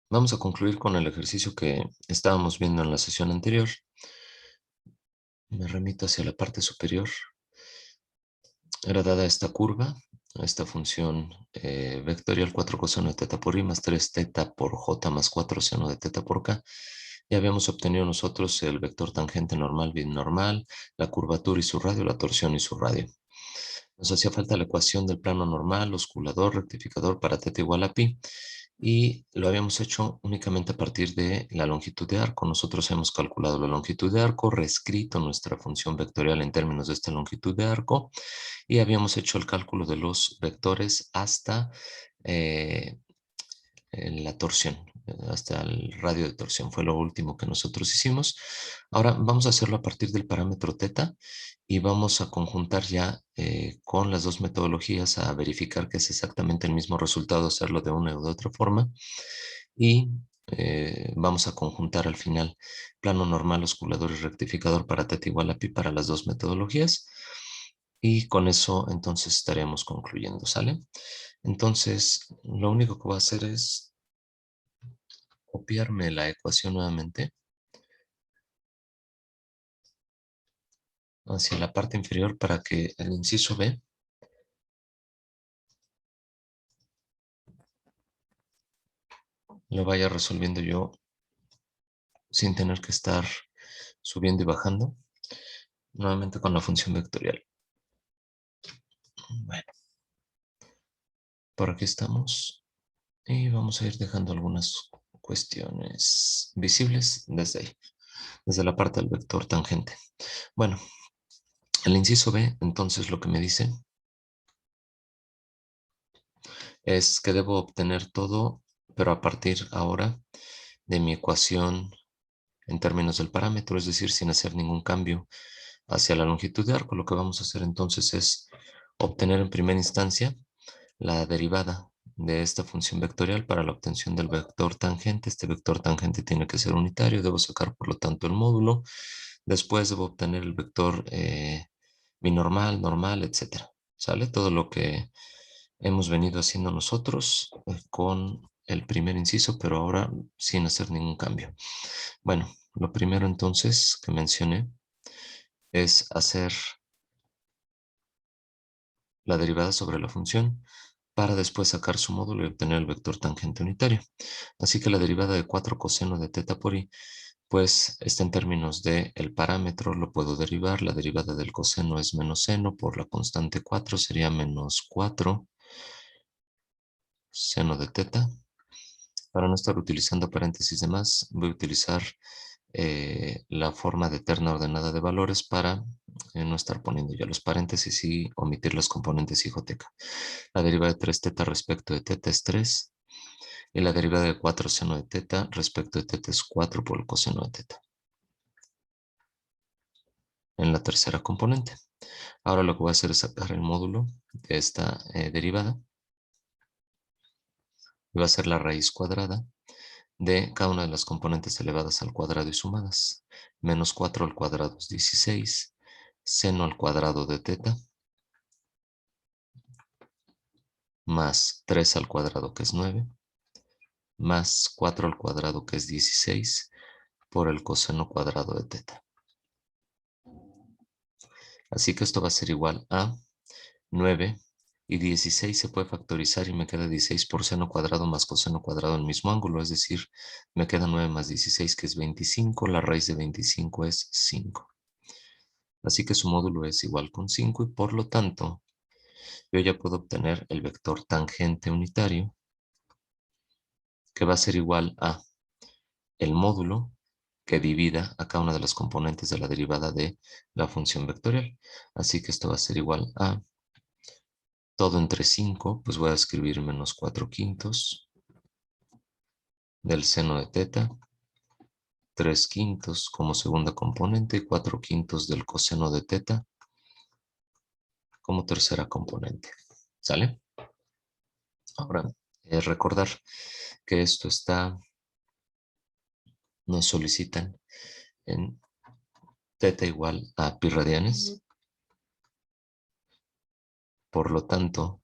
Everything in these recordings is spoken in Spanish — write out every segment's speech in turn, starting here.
Vamos a concluir con el ejercicio que estábamos viendo en la sesión anterior. Me remito hacia la parte superior. Era dada esta curva, esta función vectorial 4 coseno de teta por i más 3 teta por j más 4 seno de teta por k. Ya habíamos obtenido nosotros el vector tangente normal, binormal, la curvatura y su radio, la torsión y su radio. Nos hacía falta la ecuación del plano normal, osculador, rectificador para teta igual a pi. Y lo habíamos hecho únicamente a partir de la longitud de arco. Nosotros hemos calculado la longitud de arco, reescrito nuestra función vectorial en términos de esta longitud de arco y habíamos hecho el cálculo de los vectores hasta eh, la torsión, hasta el radio de torsión. Fue lo último que nosotros hicimos. Ahora vamos a hacerlo a partir del parámetro teta y vamos a conjuntar ya con las dos metodologías a verificar que es exactamente el mismo resultado hacerlo de una u de otra forma. Y vamos a conjuntar al final plano normal, osculador y rectificador para teta igual a pi para las dos metodologías. Y con eso entonces estaremos concluyendo, ¿sale? Entonces, lo único que voy a hacer es copiarme la ecuación nuevamente hacia la parte inferior para que el inciso B lo vaya resolviendo yo sin tener que estar subiendo y bajando, nuevamente con la función vectorial. Bueno, por aquí estamos y vamos a ir dejando algunas cuestiones visibles desde ahí, desde la parte del vector tangente. Bueno, el inciso B, entonces lo que me dice es que debo obtener todo, pero a partir ahora de mi ecuación en términos del parámetro, es decir, sin hacer ningún cambio hacia la longitud de arco. Lo que vamos a hacer entonces es obtener en primera instancia la derivada de esta función vectorial para la obtención del vector tangente. Este vector tangente tiene que ser unitario, debo sacar por lo tanto el módulo. Después debo obtener el vector binormal, normal, etcétera. ¿Sale? Todo lo que hemos venido haciendo nosotros con el primer inciso, pero ahora sin hacer ningún cambio. Bueno, lo primero entonces que mencioné es hacer la derivada sobre la función para después sacar su módulo y obtener el vector tangente unitario. Así que la derivada de 4 coseno de teta por i, pues está en términos de el parámetro, lo puedo derivar. La derivada del coseno es menos seno por la constante 4, sería menos 4 seno de teta. Para no estar utilizando paréntesis de más, voy a utilizar la forma de terna ordenada de valores para no estar poniendo ya los paréntesis y omitir los componentes hijoteca. La derivada de 3 teta respecto de teta es 3 y la derivada de 4 seno de teta respecto de teta es 4 por el coseno de teta. En la tercera componente. Ahora lo que voy a hacer es sacar el módulo de esta derivada. Y va a ser la raíz cuadrada de cada una de las componentes elevadas al cuadrado y sumadas. Menos 4 al cuadrado es 16. Seno al cuadrado de teta. Más 3 al cuadrado que es 9. Más 4 al cuadrado que es 16 por el coseno cuadrado de teta. Así que esto va a ser igual a 9 y 16 se puede factorizar y me queda 16 por seno cuadrado más coseno cuadrado en el mismo ángulo, es decir, me queda 9 más 16 que es 25, la raíz de 25 es 5. Así que su módulo es igual con 5 y por lo tanto yo ya puedo obtener el vector tangente unitario que va a ser igual a el módulo que divida a cada una de las componentes de la derivada de la función vectorial. Así que esto va a ser igual a todo entre 5, pues voy a escribir menos 4 quintos del seno de teta, 3 quintos como segunda componente y 4 quintos del coseno de teta como tercera componente. ¿Sale? Ahora, recordar que esto está, nos solicitan en teta igual a pi radianes. Por lo tanto,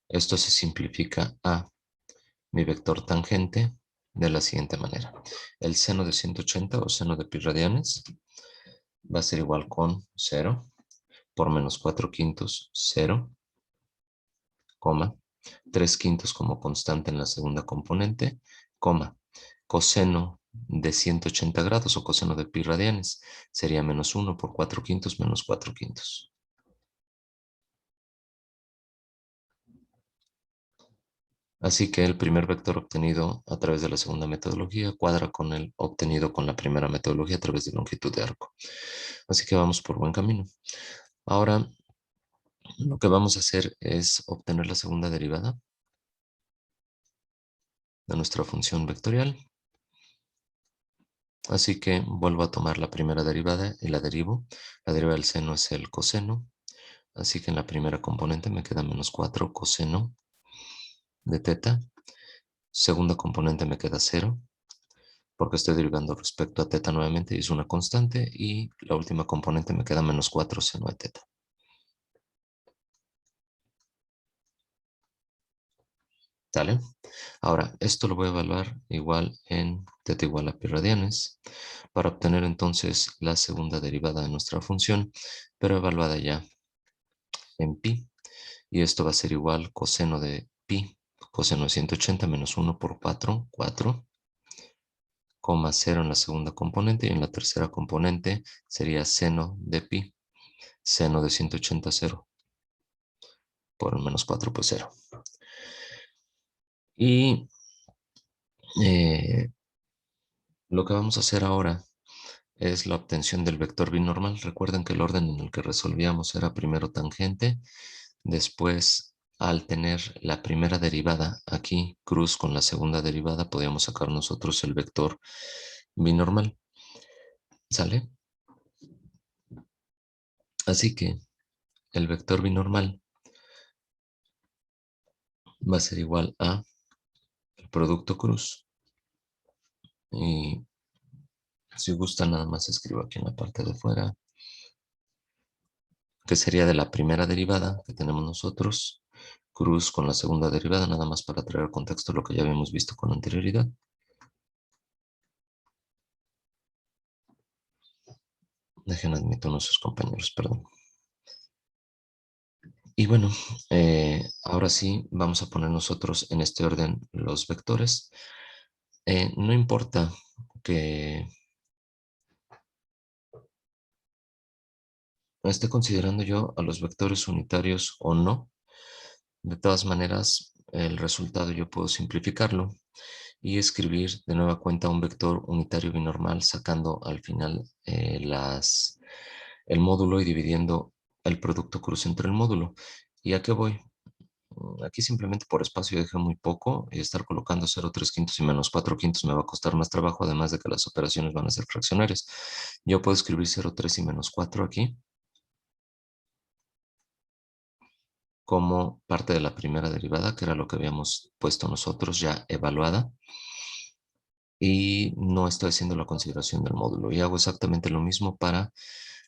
esto se simplifica a mi vector tangente de la siguiente manera. El seno de 180 o seno de pi radianes va a ser igual con 0 por menos 4 quintos, 0, coma, 3 quintos como constante en la segunda componente, coma, coseno de 180 grados o coseno de pi radianes sería menos 1 por 4 quintos menos 4 quintos. Así que el primer vector obtenido a través de la segunda metodología cuadra con el obtenido con la primera metodología a través de longitud de arco. Así que vamos por buen camino. Ahora lo que vamos a hacer es obtener la segunda derivada de nuestra función vectorial. Así que vuelvo a tomar la primera derivada y la derivo. La derivada del seno es el coseno. Así que en la primera componente me queda menos 4 coseno de teta. Segunda componente me queda 0, porque estoy derivando respecto a teta nuevamente y es una constante. Y la última componente me queda menos 4 seno de teta. ¿Sale? Ahora, esto lo voy a evaluar igual en teta igual a pi radianes para obtener entonces la segunda derivada de nuestra función, pero evaluada ya en pi. Y esto va a ser igual coseno de pi, coseno de 180 menos 1 por 4, 4, coma 0 en la segunda componente y en la tercera componente sería seno de pi, seno de 180, 0, por el menos 4, pues 0. Y lo que vamos a hacer ahora es la obtención del vector binormal. Recuerden que el orden en el que resolvíamos era primero tangente, después al tener la primera derivada aquí, cruz con la segunda derivada, podíamos sacar nosotros el vector binormal. ¿Sale? Así que el vector binormal va a ser igual a el producto cruz. Y si gusta, nada más escribo aquí en la parte de fuera, que sería de la primera derivada que tenemos nosotros, cruz con la segunda derivada, nada más para traer contexto lo que ya habíamos visto con anterioridad. Dejen admito a nuestros compañeros, perdón. Y bueno, ahora sí vamos a poner nosotros en este orden los vectores. No importa que esté considerando yo a los vectores unitarios o no. De todas maneras, el resultado yo puedo simplificarlo y escribir de nueva cuenta un vector unitario binormal sacando al final el módulo y dividiendo el producto cruz entre el módulo. ¿Y a qué voy? Aquí simplemente por espacio dejé muy poco y estar colocando 0,3 quintos y menos 4 quintos me va a costar más trabajo, además de que las operaciones van a ser fraccionarias. Yo puedo escribir 0,3 y menos 4 aquí como parte de la primera derivada, que era lo que habíamos puesto nosotros ya evaluada. Y no estoy haciendo la consideración del módulo. Y hago exactamente lo mismo para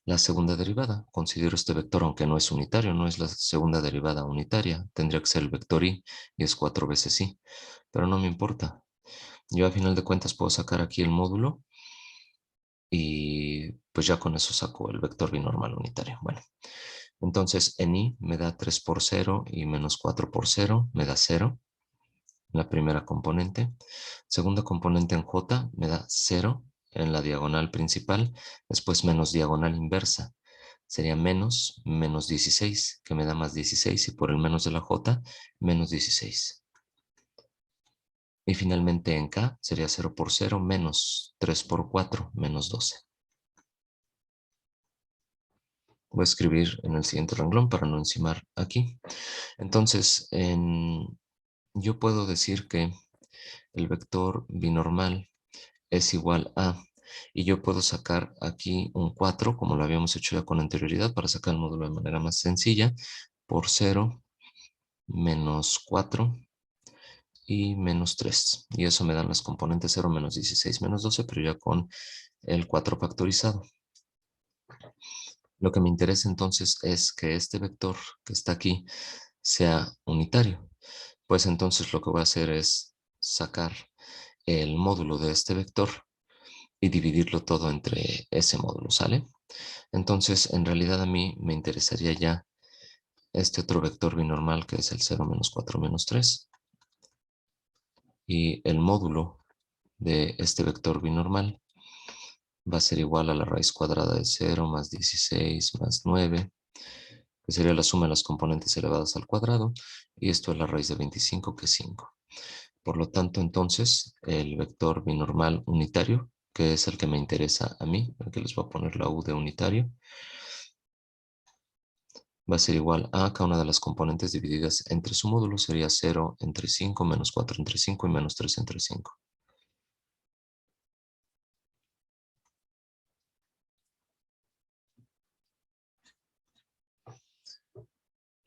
la segunda derivada. Considero este vector, aunque no es unitario, no es la segunda derivada unitaria. Tendría que ser el vector y es 4 veces i. Pero no me importa. Yo a final de cuentas puedo sacar aquí el módulo y pues ya con eso saco el vector binormal unitario. Bueno, entonces en i me da 3 por 0 y menos 4 por 0 me da 0. La primera componente. Segunda componente en J me da 0 en la diagonal principal, después menos diagonal inversa. Sería menos 16, que me da más 16, y por el menos de la J, menos 16. Y finalmente en K sería 0 por 0 menos 3 por 4, menos 12. Voy a escribir en el siguiente renglón para no encimar aquí. Entonces, yo puedo decir que el vector binormal es igual a, y yo puedo sacar aquí un 4, como lo habíamos hecho ya con anterioridad, para sacar el módulo de manera más sencilla, por 0, menos 4 y menos 3. Y eso me dan las componentes 0, menos 16, menos 12, pero ya con el 4 factorizado. Lo que me interesa entonces es que este vector que está aquí sea unitario. Pues entonces lo que voy a hacer es sacar el módulo de este vector y dividirlo todo entre ese módulo, ¿sale? Entonces, en realidad a mí me interesaría ya este otro vector binormal que es el 0, menos 4, menos 3. Y el módulo de este vector binormal va a ser igual a la raíz cuadrada de 0 más 16 más 9, que sería la suma de las componentes elevadas al cuadrado, y esto es la raíz de 25, que es 5. Por lo tanto, entonces, el vector binormal unitario, que es el que me interesa a mí, el que les voy a poner la U de unitario, va a ser igual a cada una de las componentes divididas entre su módulo, sería 0 entre 5, menos 4 entre 5 y menos 3 entre 5.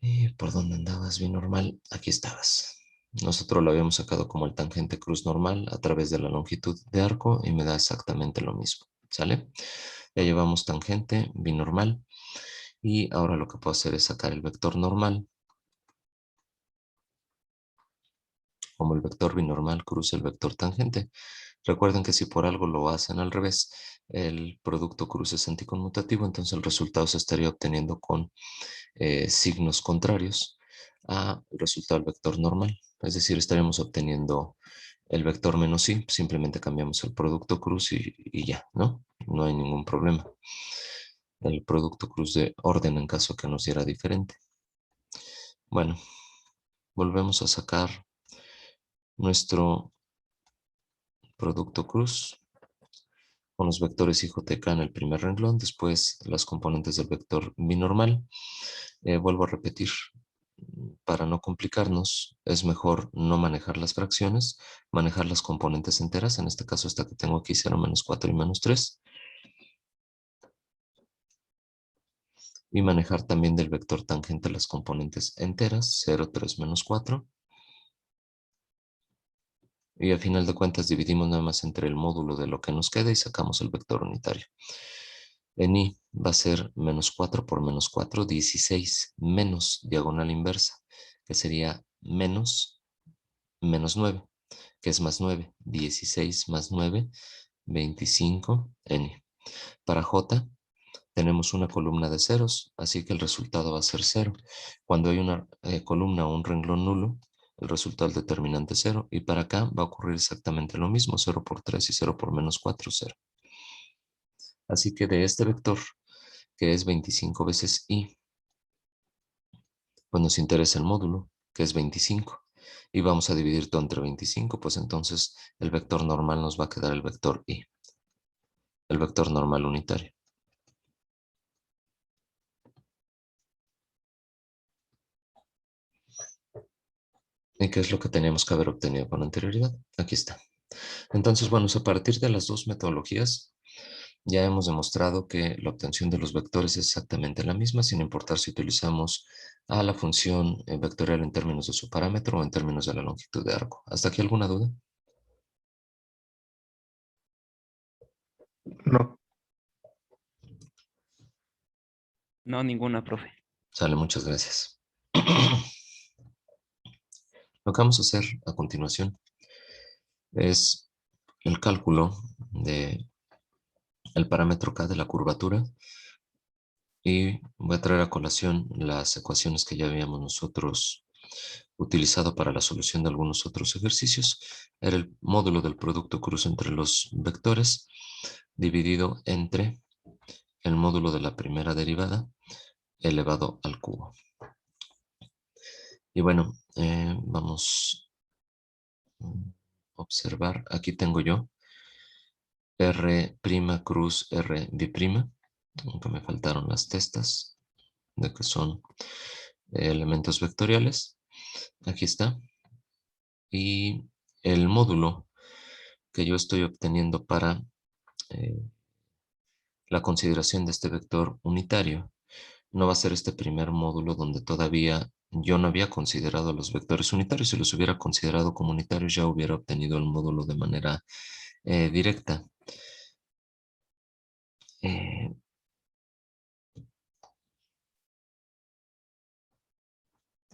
¿Y por dónde andabas, binormal? Aquí estabas. Nosotros lo habíamos sacado como el tangente cruz normal a través de la longitud de arco y me da exactamente lo mismo, ¿sale? Ya llevamos tangente, binormal, y ahora lo que puedo hacer es sacar el vector normal, como el vector binormal cruza el vector tangente. Recuerden que si por algo lo hacen al revés, el producto cruz es anticonmutativo, entonces el resultado se estaría obteniendo con signos contrarios al resultado del vector normal. Es decir, estaríamos obteniendo el vector menos i, simplemente cambiamos el producto cruz y ya, ¿no? No hay ningún problema. El producto cruz de orden en caso que nos diera diferente. Bueno, volvemos a sacar nuestro producto cruz con los vectores I, J, K en el primer renglón, después las componentes del vector binormal. Vuelvo a repetir, para no complicarnos, es mejor no manejar las fracciones, manejar las componentes enteras, en este caso esta que tengo aquí, 0, menos 4 y menos 3, y manejar también del vector tangente las componentes enteras, 0, 3, menos 4, y al final de cuentas dividimos nada más entre el módulo de lo que nos queda y sacamos el vector unitario. En I va a ser menos 4 por menos 4, 16, menos diagonal inversa, que sería menos 9, que es más 9. 16 más 9, 25 n. Para J tenemos una columna de ceros, así que el resultado va a ser 0. Cuando hay una columna o un renglón nulo, el resultado del determinante es 0. Y para acá va a ocurrir exactamente lo mismo, 0 por 3 y 0 por menos 4, 0. Así que de este vector, que es 25 veces i, pues nos interesa el módulo, que es 25. Y vamos a dividir todo entre 25, pues entonces el vector normal nos va a quedar el vector i, el vector normal unitario. ¿Y qué es lo que teníamos que haber obtenido con anterioridad? Aquí está. Entonces, bueno, a partir de las dos metodologías, ya hemos demostrado que la obtención de los vectores es exactamente la misma, sin importar si utilizamos a la función vectorial en términos de su parámetro o en términos de la longitud de arco. ¿Hasta aquí alguna duda? No. No, ninguna, profe. Sale, muchas gracias. Lo que vamos a hacer a continuación es el cálculo de el parámetro K de la curvatura y voy a traer a colación las ecuaciones que ya habíamos nosotros utilizado para la solución de algunos otros ejercicios. Era el módulo del producto cruz entre los vectores dividido entre el módulo de la primera derivada elevado al cubo. Y bueno, vamos a observar, aquí tengo yo R' cruz R bi'prima, aunque me faltaron las testas de que son elementos vectoriales. Aquí está. Y el módulo que yo estoy obteniendo para eh, la consideración de este vector unitario no va a ser este primer módulo donde todavía yo no había considerado los vectores unitarios. Si los hubiera considerado como unitarios ya hubiera obtenido el módulo de manera directa. Eh,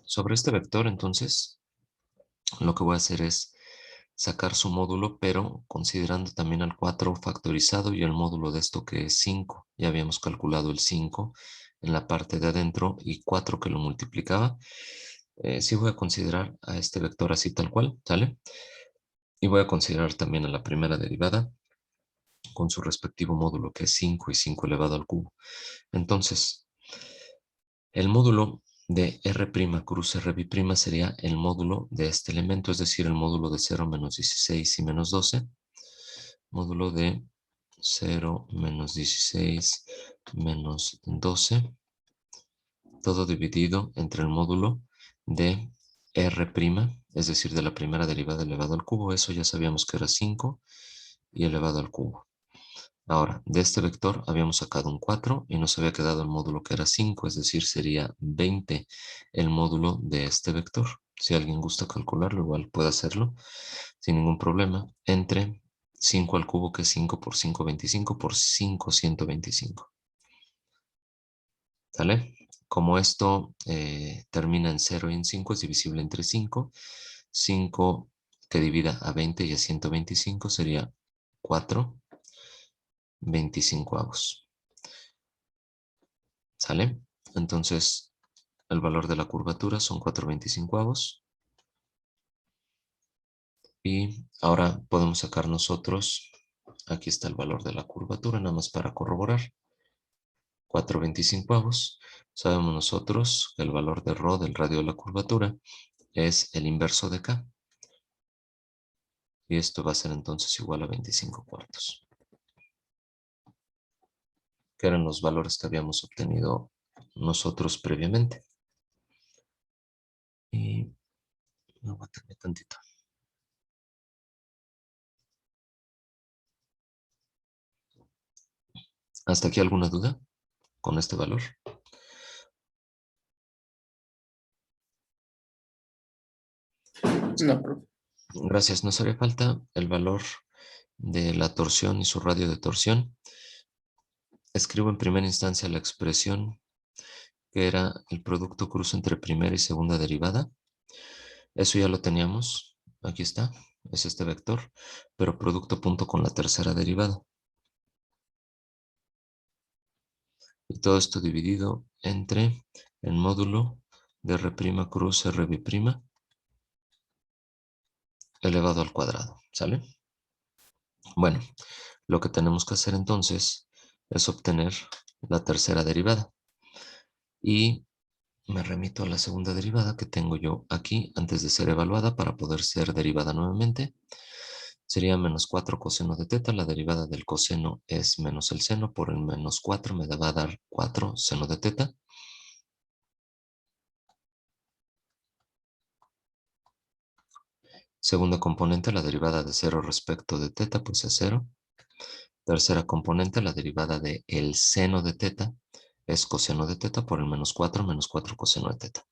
sobre este vector, entonces, lo que voy a hacer es sacar su módulo, pero considerando también al 4 factorizado y el módulo de esto que es 5. Ya habíamos calculado el 5 en la parte de adentro y 4 que lo multiplicaba. Sí voy a considerar a este vector así tal cual, ¿sale? Y voy a considerar también a la primera derivada con su respectivo módulo que es 5 y 5 elevado al cubo. Entonces, el módulo de R' cruz RB' sería el módulo de este elemento, es decir, el módulo de 0, menos 16 y menos 12. Módulo de 0, menos 16, menos 12. Todo dividido entre el módulo de R', es decir, de la primera derivada elevado al cubo. Eso ya sabíamos que era 5 y elevado al cubo. Ahora, de este vector habíamos sacado un 4 y nos había quedado el módulo que era 5, es decir, sería 20 el módulo de este vector. Si alguien gusta calcularlo, igual puede hacerlo sin ningún problema. Entre 5 al cubo, que es 5 por 5, 25, por 5, 125. ¿Sale? Como esto termina en 0 y en 5, es divisible entre 5. 5 que divida a 20 y a 125 sería 4 25avos. ¿Sale? Entonces, el valor de la curvatura son 4 25avos. Y ahora podemos sacar nosotros, aquí está el valor de la curvatura, nada más para corroborar. 4 25avos. Sabemos nosotros que el valor de ρ del radio de la curvatura es el inverso de K. Y esto va a ser entonces igual a 25 cuartos. Que eran los valores que habíamos obtenido nosotros previamente. Y aguántame tantito. ¿Hasta aquí alguna duda con este valor? No, profe. Gracias. Nos haría falta el valor de la torsión y su radio de torsión. Escribo en primera instancia la expresión que era el producto cruz entre primera y segunda derivada. Eso ya lo teníamos. Aquí está. Es este vector. Pero producto punto con la tercera derivada. Y todo esto dividido entre el módulo de R' cruz RB' elevado al cuadrado. ¿Sale? Bueno, lo que tenemos que hacer entonces es obtener la tercera derivada. Y me remito a la segunda derivada que tengo yo aquí antes de ser evaluada para poder ser derivada nuevamente. Sería menos 4 coseno de teta. La derivada del coseno es menos el seno. Por el menos 4 me va a dar 4 seno de teta. Segunda componente, la derivada de 0 respecto de teta, pues es 0. Tercera componente, la derivada de el seno de teta es coseno de teta por el menos 4 coseno de teta.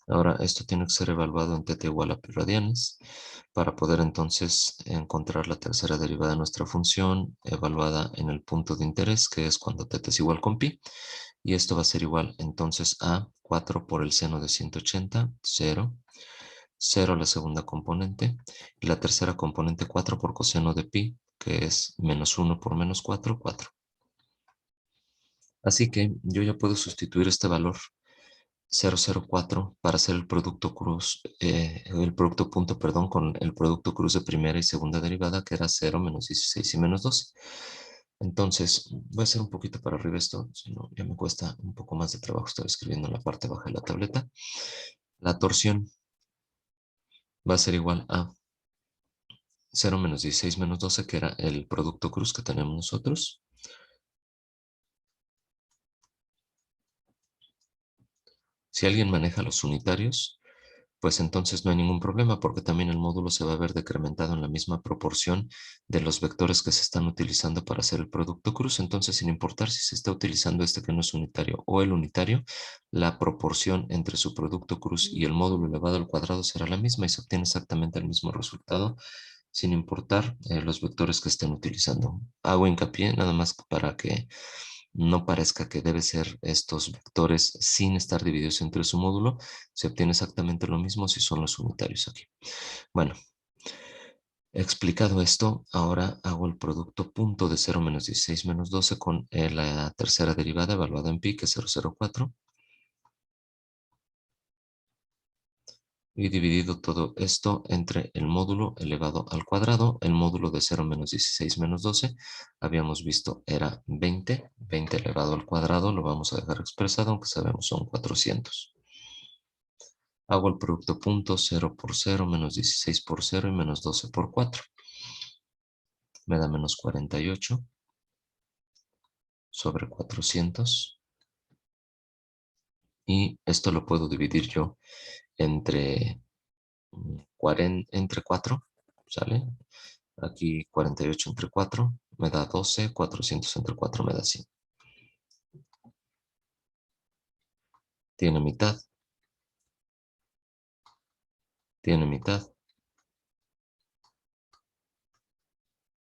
Ahora, esto tiene que ser evaluado en teta igual a pi radianes para poder entonces encontrar la tercera derivada de nuestra función evaluada en el punto de interés, que es cuando teta es igual con pi. Y esto va a ser igual entonces a 4 por el seno de 180, 0. 0 la segunda componente. Y la tercera componente 4 por coseno de pi, que es menos 1 por menos 4, 4. Así que yo ya puedo sustituir este valor 0,04 para hacer el producto cruz, el producto punto, perdón, con el producto cruz de primera y segunda derivada, que era 0, menos 16 y menos 12. Entonces, voy a hacer un poquito para arriba esto, si no, ya me cuesta un poco más de trabajo estar escribiendo en la parte baja de la tableta. La torsión va a ser igual a 0 menos 16 menos 12, que era el producto cruz que tenemos nosotros. Si alguien maneja los unitarios, pues entonces no hay ningún problema porque también el módulo se va a ver decrementado en la misma proporción de los vectores que se están utilizando para hacer el producto cruz. Entonces, sin importar si se está utilizando este que no es unitario o el unitario, la proporción entre su producto cruz y el módulo elevado al cuadrado será la misma y se obtiene exactamente el mismo resultado sin importar los vectores que estén utilizando. Hago hincapié nada más para que no parezca que debe ser estos vectores sin estar divididos entre su módulo, se obtiene exactamente lo mismo si son los unitarios aquí. Bueno, explicado esto, ahora hago el producto punto de 0 menos 16 menos 12 con la tercera derivada evaluada en pi, que es 0,04. Y dividido todo esto entre el módulo elevado al cuadrado. El módulo de 0 menos 16 menos 12, habíamos visto era 20. 20 elevado al cuadrado lo vamos a dejar expresado, aunque sabemos son 400. Hago el producto punto 0 por 0, menos 16 por 0 y menos 12 por 4. Me da menos 48 sobre 400. Y esto lo puedo dividir yo entre, entre 4, ¿sale? Aquí 48 entre 4 me da 12, 400 entre 4 me da 100. Tiene mitad, tiene mitad,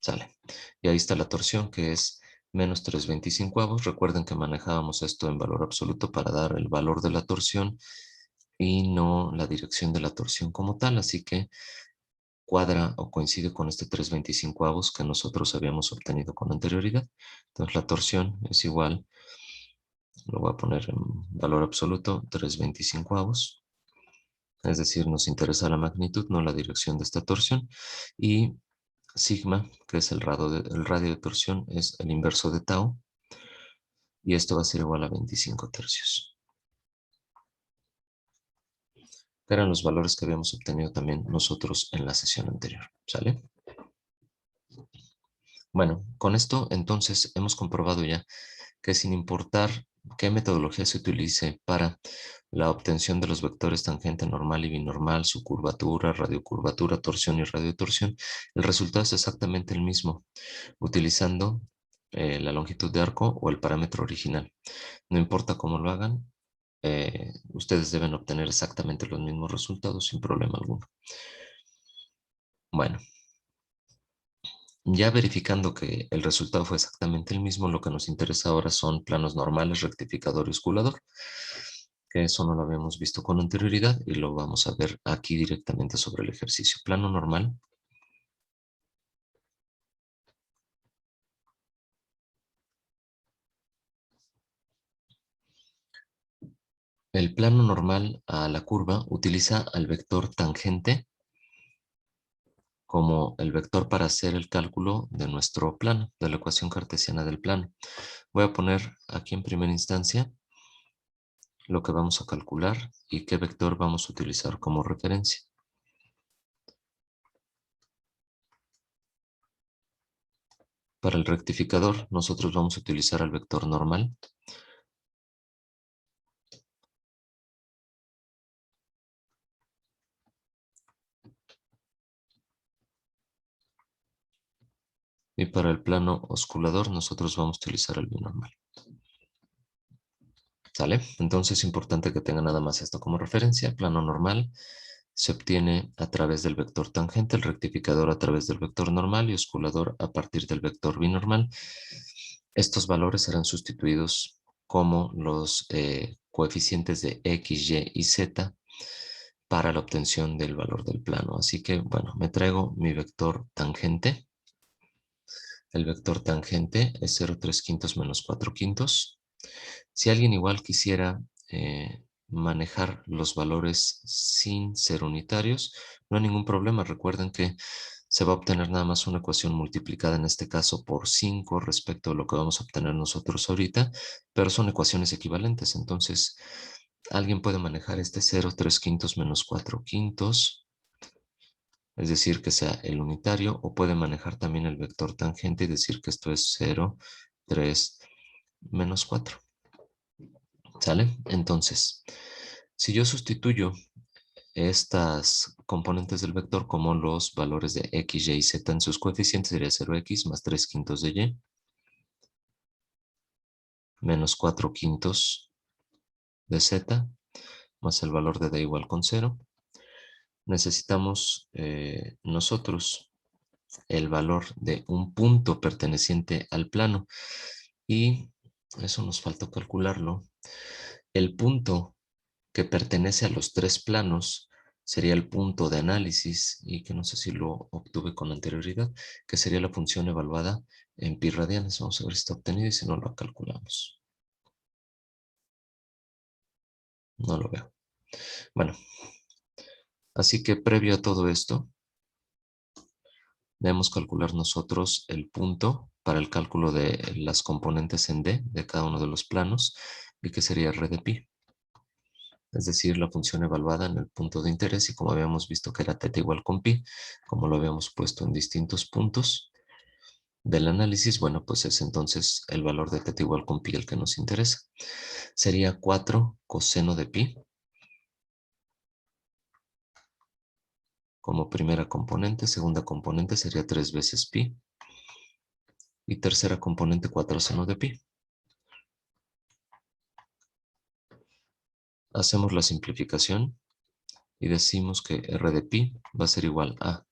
sale. Y ahí está la torsión, que es menos 3/25. Recuerden que manejábamos esto en valor absoluto para dar el valor de la torsión y no la dirección de la torsión como tal, así que cuadra o coincide con este 3/25 que nosotros habíamos obtenido con anterioridad. Entonces la torsión es igual, lo voy a poner en valor absoluto, 3/25. Es decir, nos interesa la magnitud, no la dirección de esta torsión. Y sigma, que es el radio de torsión, es el inverso de tau. Y esto va a ser igual a 25 tercios. Que eran los valores que habíamos obtenido también nosotros en la sesión anterior. ¿Sale? Bueno, con esto entonces hemos comprobado ya que sin importar qué metodología se utilice para la obtención de los vectores tangente normal y binormal, su curvatura, radiocurvatura, torsión y radiotorsión, el resultado es exactamente el mismo, utilizando la longitud de arco o el parámetro original. No importa cómo lo hagan, ustedes deben obtener exactamente los mismos resultados sin problema alguno. Bueno. Ya verificando que el resultado fue exactamente el mismo, lo que nos interesa ahora son planos normales, rectificador y osculador, que eso no lo habíamos visto con anterioridad y lo vamos a ver aquí directamente sobre el ejercicio. Plano normal. El plano normal a la curva utiliza al vector tangente como el vector para hacer el cálculo de nuestro plano, de la ecuación cartesiana del plano. Voy a poner aquí en primera instancia lo que vamos a calcular y qué vector vamos a utilizar como referencia. Para el rectificador, nosotros vamos a utilizar el vector normal. Y para el plano osculador, nosotros vamos a utilizar el binormal. ¿Sale? Entonces es importante que tengan nada más esto como referencia. Plano normal se obtiene a través del vector tangente, el rectificador a través del vector normal y osculador a partir del vector binormal. Estos valores serán sustituidos como los coeficientes de x, y y z para la obtención del valor del plano. Así que, bueno, me traigo mi vector tangente. El vector tangente es 0,3 menos 4/5. Si alguien igual quisiera manejar los valores sin ser unitarios, no hay ningún problema. Recuerden que se va a obtener nada más una ecuación multiplicada, en este caso por 5 respecto a lo que vamos a obtener nosotros ahorita, pero son ecuaciones equivalentes. Entonces, alguien puede manejar este 0,3 menos 4/5, es decir, que sea el unitario, o puede manejar también el vector tangente y decir que esto es 0, 3, menos 4. ¿Sale? Entonces, si yo sustituyo estas componentes del vector como los valores de x, y y z en sus coeficientes, sería 0x más 3/5 de y, menos 4/5 de z, más el valor de d igual con 0. Necesitamos nosotros el valor de un punto perteneciente al plano. Y Eso nos falta calcularlo. El punto que pertenece a los tres planos sería el punto de análisis y que no sé si lo obtuve con anterioridad, que sería la función evaluada en pi radianes. Vamos a ver si está obtenido y si no lo calculamos. No lo veo. Bueno, así que previo a todo esto, debemos calcular nosotros el punto para el cálculo de las componentes en D de cada uno de los planos y que sería R de pi. Es decir, la función evaluada en el punto de interés y como habíamos visto que era θ igual con pi, como lo habíamos puesto en distintos puntos del análisis, bueno, pues es entonces el valor de θ igual con pi el que nos interesa. Sería 4 coseno de pi como primera componente, segunda componente sería 3 veces pi y tercera componente 4 seno de pi. Hacemos la simplificación y decimos que R de pi va a ser igual a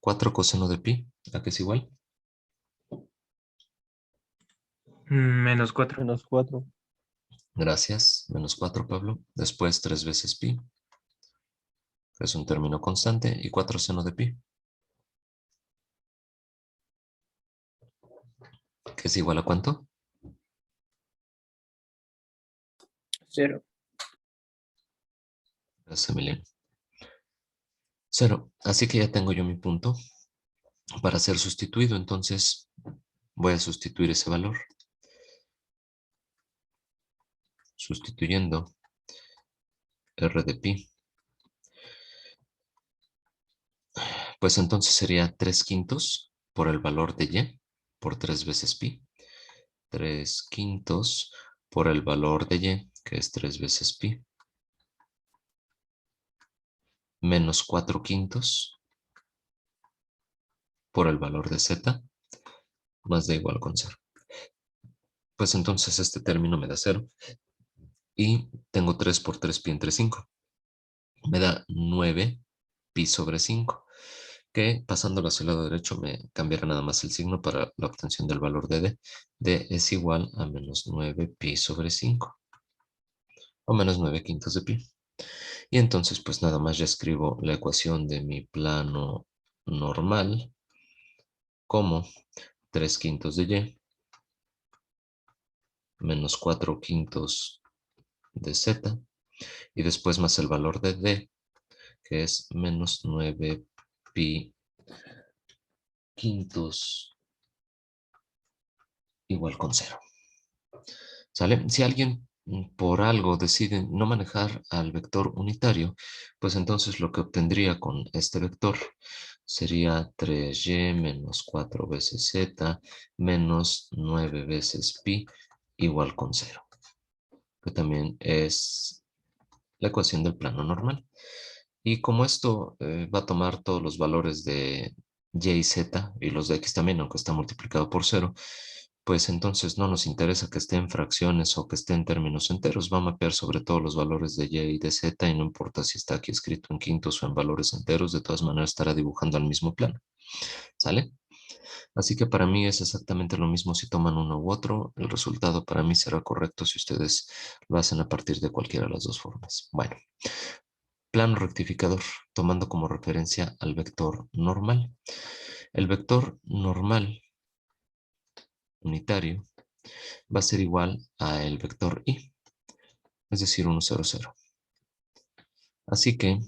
4 coseno de pi, ¿a qué es igual? -4. -4. Gracias, menos 4, Pablo. Después 3 veces pi, que es un término constante, y 4 seno de pi, que es igual a ¿cuánto? 0. Gracias, Emiliano. 0. Así que ya tengo yo mi punto para ser sustituido, entonces voy a sustituir ese valor. Sustituyendo R de pi, pues entonces sería 3 quintos por el valor de y, por 3 veces pi. 3 quintos por el valor de y, que es 3 veces pi, menos 4 quintos por el valor de z, más d igual con 0. Pues entonces este término me da 0. Y tengo 3 por 3 pi entre 5. Me da 9 pi sobre 5, que pasándolo hacia el lado derecho me cambiará nada más el signo para la obtención del valor de d. d es igual a menos 9 pi sobre 5, o menos 9 quintos de pi. Y entonces pues nada más ya escribo la ecuación de mi plano normal como 3 quintos de y menos 4 quintos de z y después más el valor de d, que es menos 9 pi quintos igual con 0. ¿Sale? Si alguien por algo decide no manejar al vector unitario, pues entonces lo que obtendría con este vector sería 3y menos 4 veces z menos 9 veces pi igual con 0, que también es la ecuación del plano normal. Y como esto va a tomar todos los valores de y y z y los de x también, aunque está multiplicado por 0, pues entonces no nos interesa que esté en fracciones o que esté en términos enteros. Va a mapear sobre todos los valores de y y de z y no importa si está aquí escrito en quintos o en valores enteros, de todas maneras estará dibujando al mismo plano. ¿Sale? Así que para mí es exactamente lo mismo si toman uno u otro. El resultado para mí será correcto si ustedes lo hacen a partir de cualquiera de las dos formas. Bueno, plano rectificador, tomando como referencia al vector normal. El vector normal unitario va a ser igual a el vector i, es decir, 1, 0, 0. Así que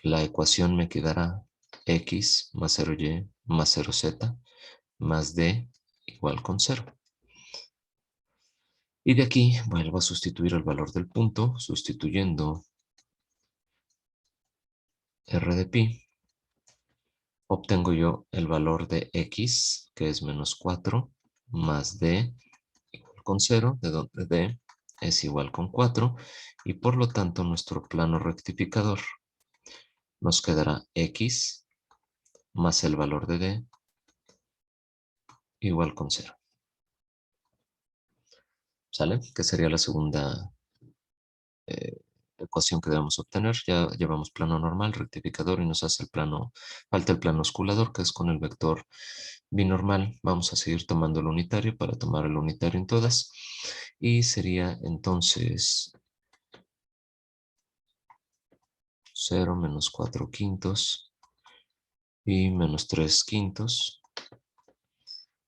la ecuación me quedará x más 0y más 0z más d igual con 0. Y de aquí vuelvo a sustituir el valor del punto, sustituyendo r de pi. Obtengo yo el valor de x, que es menos 4, más d igual con 0, de donde d es igual con 4, y por lo tanto nuestro plano rectificador nos quedará x más el valor de d igual con 0. ¿Sale? Que sería la segunda eh, ecuación que debemos obtener. Ya llevamos plano normal, rectificador y nos hace el plano, falta el plano osculador, que es con el vector binormal, vamos a seguir tomando el unitario para tomar el unitario en todas. Y sería entonces 0 menos 4 quintos y menos 3 quintos.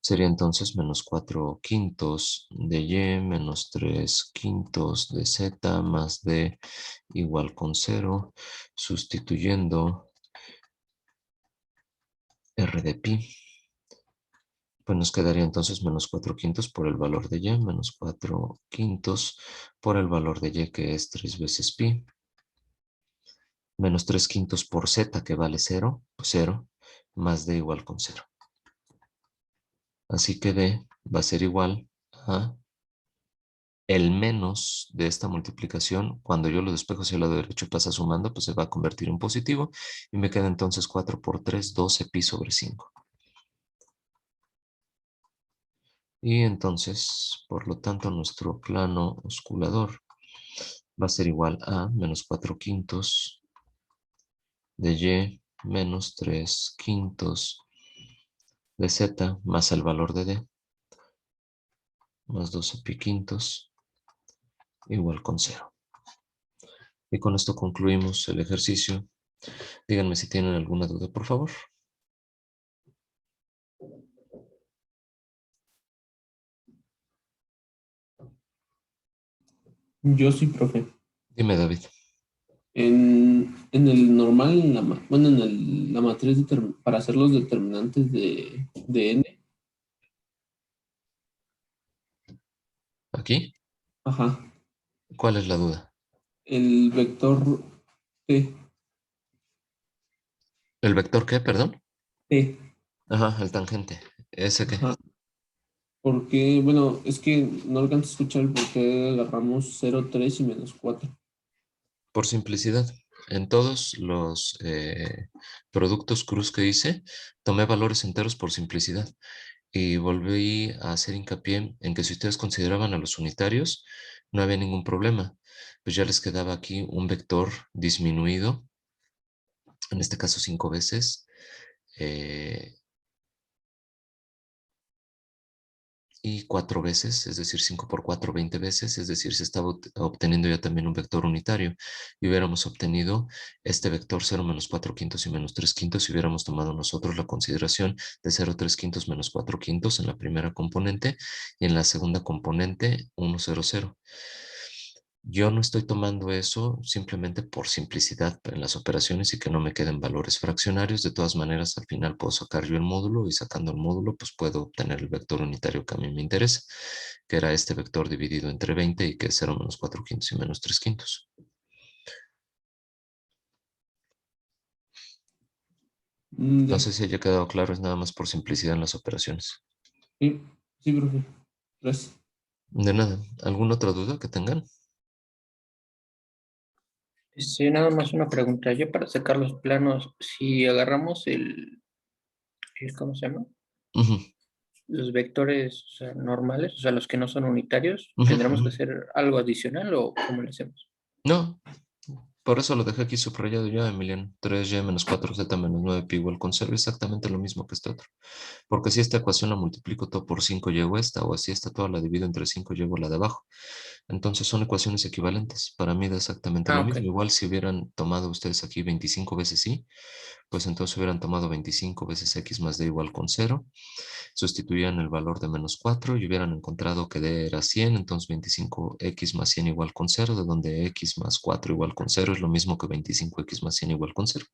Sería entonces menos 4 quintos de y menos 3 quintos de z más d igual con 0, sustituyendo r de pi. Pues nos quedaría entonces menos 4 quintos por el valor de y, menos 4 quintos por el valor de y, que es 3 veces pi, menos 3 quintos por z, que vale 0, pues 0, más d igual con 0. Así que d va a ser igual a el menos de esta multiplicación. Cuando yo lo despejo hacia el lado derecho y pasa sumando, pues se va a convertir en positivo. Y me queda entonces 4 por 3, 12 pi sobre 5. Y entonces, por lo tanto, nuestro plano osculador va a ser igual a menos 4 quintos de y menos 3 quintos de z más el valor de d más 12 pi quintos igual con 0. Y con esto concluimos el ejercicio. Díganme si tienen alguna duda, por favor. Yo sí, profe. Dime, David. En el normal, bueno, la matriz para hacer los determinantes de n, ¿Aquí? ajá, ¿Cuál es la duda? el vector t, ¿El vector qué, perdón? t, Ajá, el tangente. ¿Ese qué? ajá, porque, bueno, es que no alcanzo a escuchar el por qué agarramos 0, 3 y menos 4. Por simplicidad. En todos los productos cruz que hice, tomé valores enteros por simplicidad. Y volví a hacer hincapié en que si ustedes consideraban a los unitarios, no había ningún problema. Pues ya les quedaba aquí un vector disminuido, en este caso 5 veces, eh, y 4 veces, es decir, 5 por 4, 20 veces, es decir, se estaba obteniendo ya también un vector unitario. Y hubiéramos obtenido este vector 0 menos 4 quintos y menos 3 quintos si hubiéramos tomado nosotros la consideración de 0, 3 quintos menos 4 quintos en la primera componente y en la segunda componente 1, 0, 0. Yo no estoy tomando eso simplemente por simplicidad en las operaciones y que no me queden valores fraccionarios. De todas maneras, al final puedo sacar yo el módulo y sacando el módulo, pues puedo obtener el vector unitario que a mí me interesa, que era este vector dividido entre 20 y que es 0 menos 4 quintos y menos 3 quintos. No Ya. sé si haya quedado claro, es nada más por simplicidad en las operaciones. Sí, sí, profe. Gracias. De nada. ¿Alguna otra duda que tengan? Sí, nada más una pregunta. Yo para sacar los planos, si agarramos ¿cómo se llama? Ujú, Los vectores, o sea, normales, o sea, los que no son unitarios, ujú, ¿tendremos ujú. que hacer algo adicional o cómo le hacemos? No, por eso lo dejé aquí subrayado ya, Emiliano. 3y menos 4z menos 9pi igual con 0, exactamente lo mismo que este otro. Porque si esta ecuación la multiplico todo por 5, llego a esta, o si esta toda la divido entre 5, llego a la de abajo. Entonces son ecuaciones equivalentes. Para mí da exactamente Ah, lo ok. mismo. Igual si hubieran tomado ustedes aquí 25 veces y, pues entonces hubieran tomado 25 veces x más d igual con 0, sustituían el valor de menos 4 y hubieran encontrado que d era 100, entonces 25x más 100 igual con 0, de donde x más 4 igual con 0 es lo mismo que 25x más 100 igual con 0,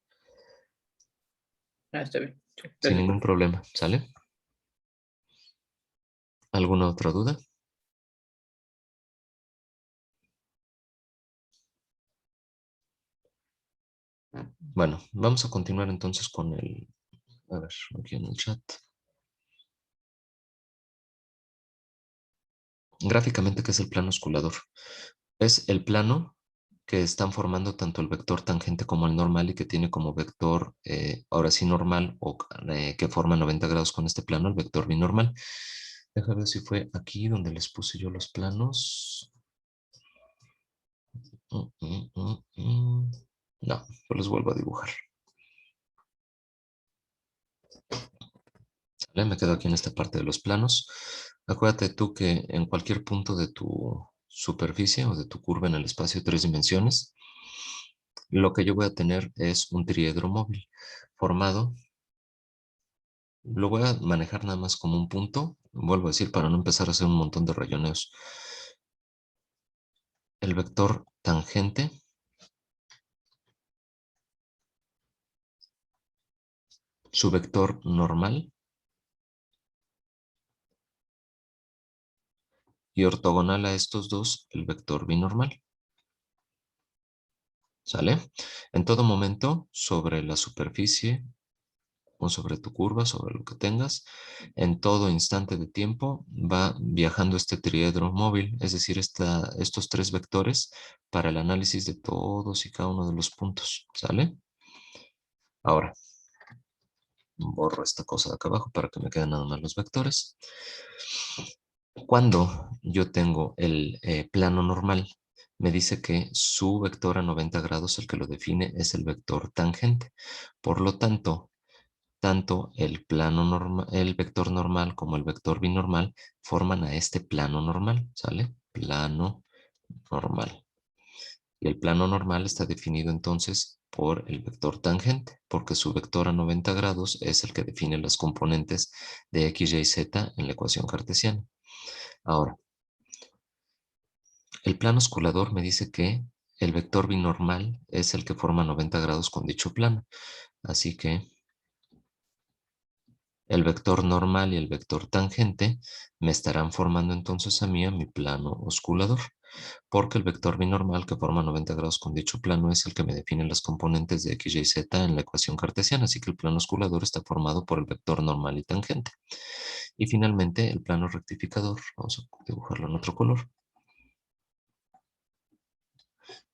Ah, está bien. Sí, sin gracias, ningún profe. problema, ¿sale? ¿Alguna otra duda? Bueno, vamos a continuar entonces con el, a ver, aquí en el chat. Gráficamente, ¿qué es el plano osculador? Es el plano que están formando tanto el vector tangente como el normal y que tiene como vector, ahora sí normal, o que forma 90 grados con este plano, el vector binormal. Déjame ver si fue aquí donde les puse yo los planos. Mm, mm, mm, mm. No, pues los vuelvo a dibujar. ¿Vale? Me quedo aquí en esta parte de los planos. Acuérdate tú que en cualquier punto de tu superficie o de tu curva en el espacio de 3 dimensiones, lo que yo voy a tener es un triedro móvil formado. Lo voy a manejar nada más como un punto. Vuelvo a decir, para no empezar a hacer un montón de rayoneos. El vector tangente su vector normal y ortogonal a estos dos, el vector binormal. ¿Sale? En todo momento, sobre la superficie o sobre tu curva, sobre lo que tengas, en todo instante de tiempo va viajando este triedro móvil, es decir, estos 3 vectores para el análisis de todos y cada uno de los puntos. ¿Sale? Ahora, borro esta cosa de acá abajo para que me queden nada más los vectores. Cuando yo tengo el plano normal, me dice que su vector a 90 grados, el que lo define, es el vector tangente. Por lo tanto, tanto el plano normal, el vector normal como el vector binormal forman a este plano normal, ¿sale? Plano normal. Y el plano normal está definido entonces por el vector tangente, porque su vector a 90 grados es el que define las componentes de x, y, z en la ecuación cartesiana. Ahora, el plano osculador me dice que el vector binormal es el que forma 90 grados con dicho plano. Así que el vector normal y el vector tangente me estarán formando entonces a mí a mi plano osculador, porque el vector binormal que forma 90 grados con dicho plano es el que me define las componentes de x, y, z en la ecuación cartesiana. Así que el plano osculador está formado por el vector normal y tangente. Y finalmente el plano rectificador, vamos a dibujarlo en otro color.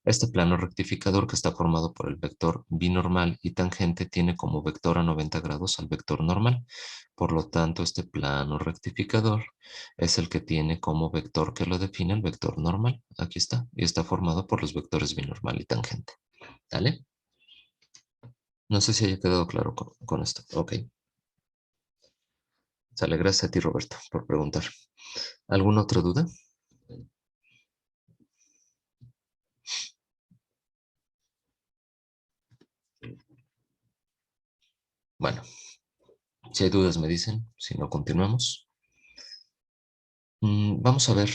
Este plano rectificador, que está formado por el vector binormal y tangente, tiene como vector a 90 grados al vector normal. Por lo tanto, este plano rectificador es el que tiene como vector que lo define el vector normal. Aquí está. Y está formado por los vectores binormal y tangente. ¿Vale? No sé si haya quedado claro con esto. Ok. Sale, gracias a ti, Roberto, por preguntar. ¿Alguna otra duda? Bueno, si hay dudas me dicen, si no continuamos. Vamos a ver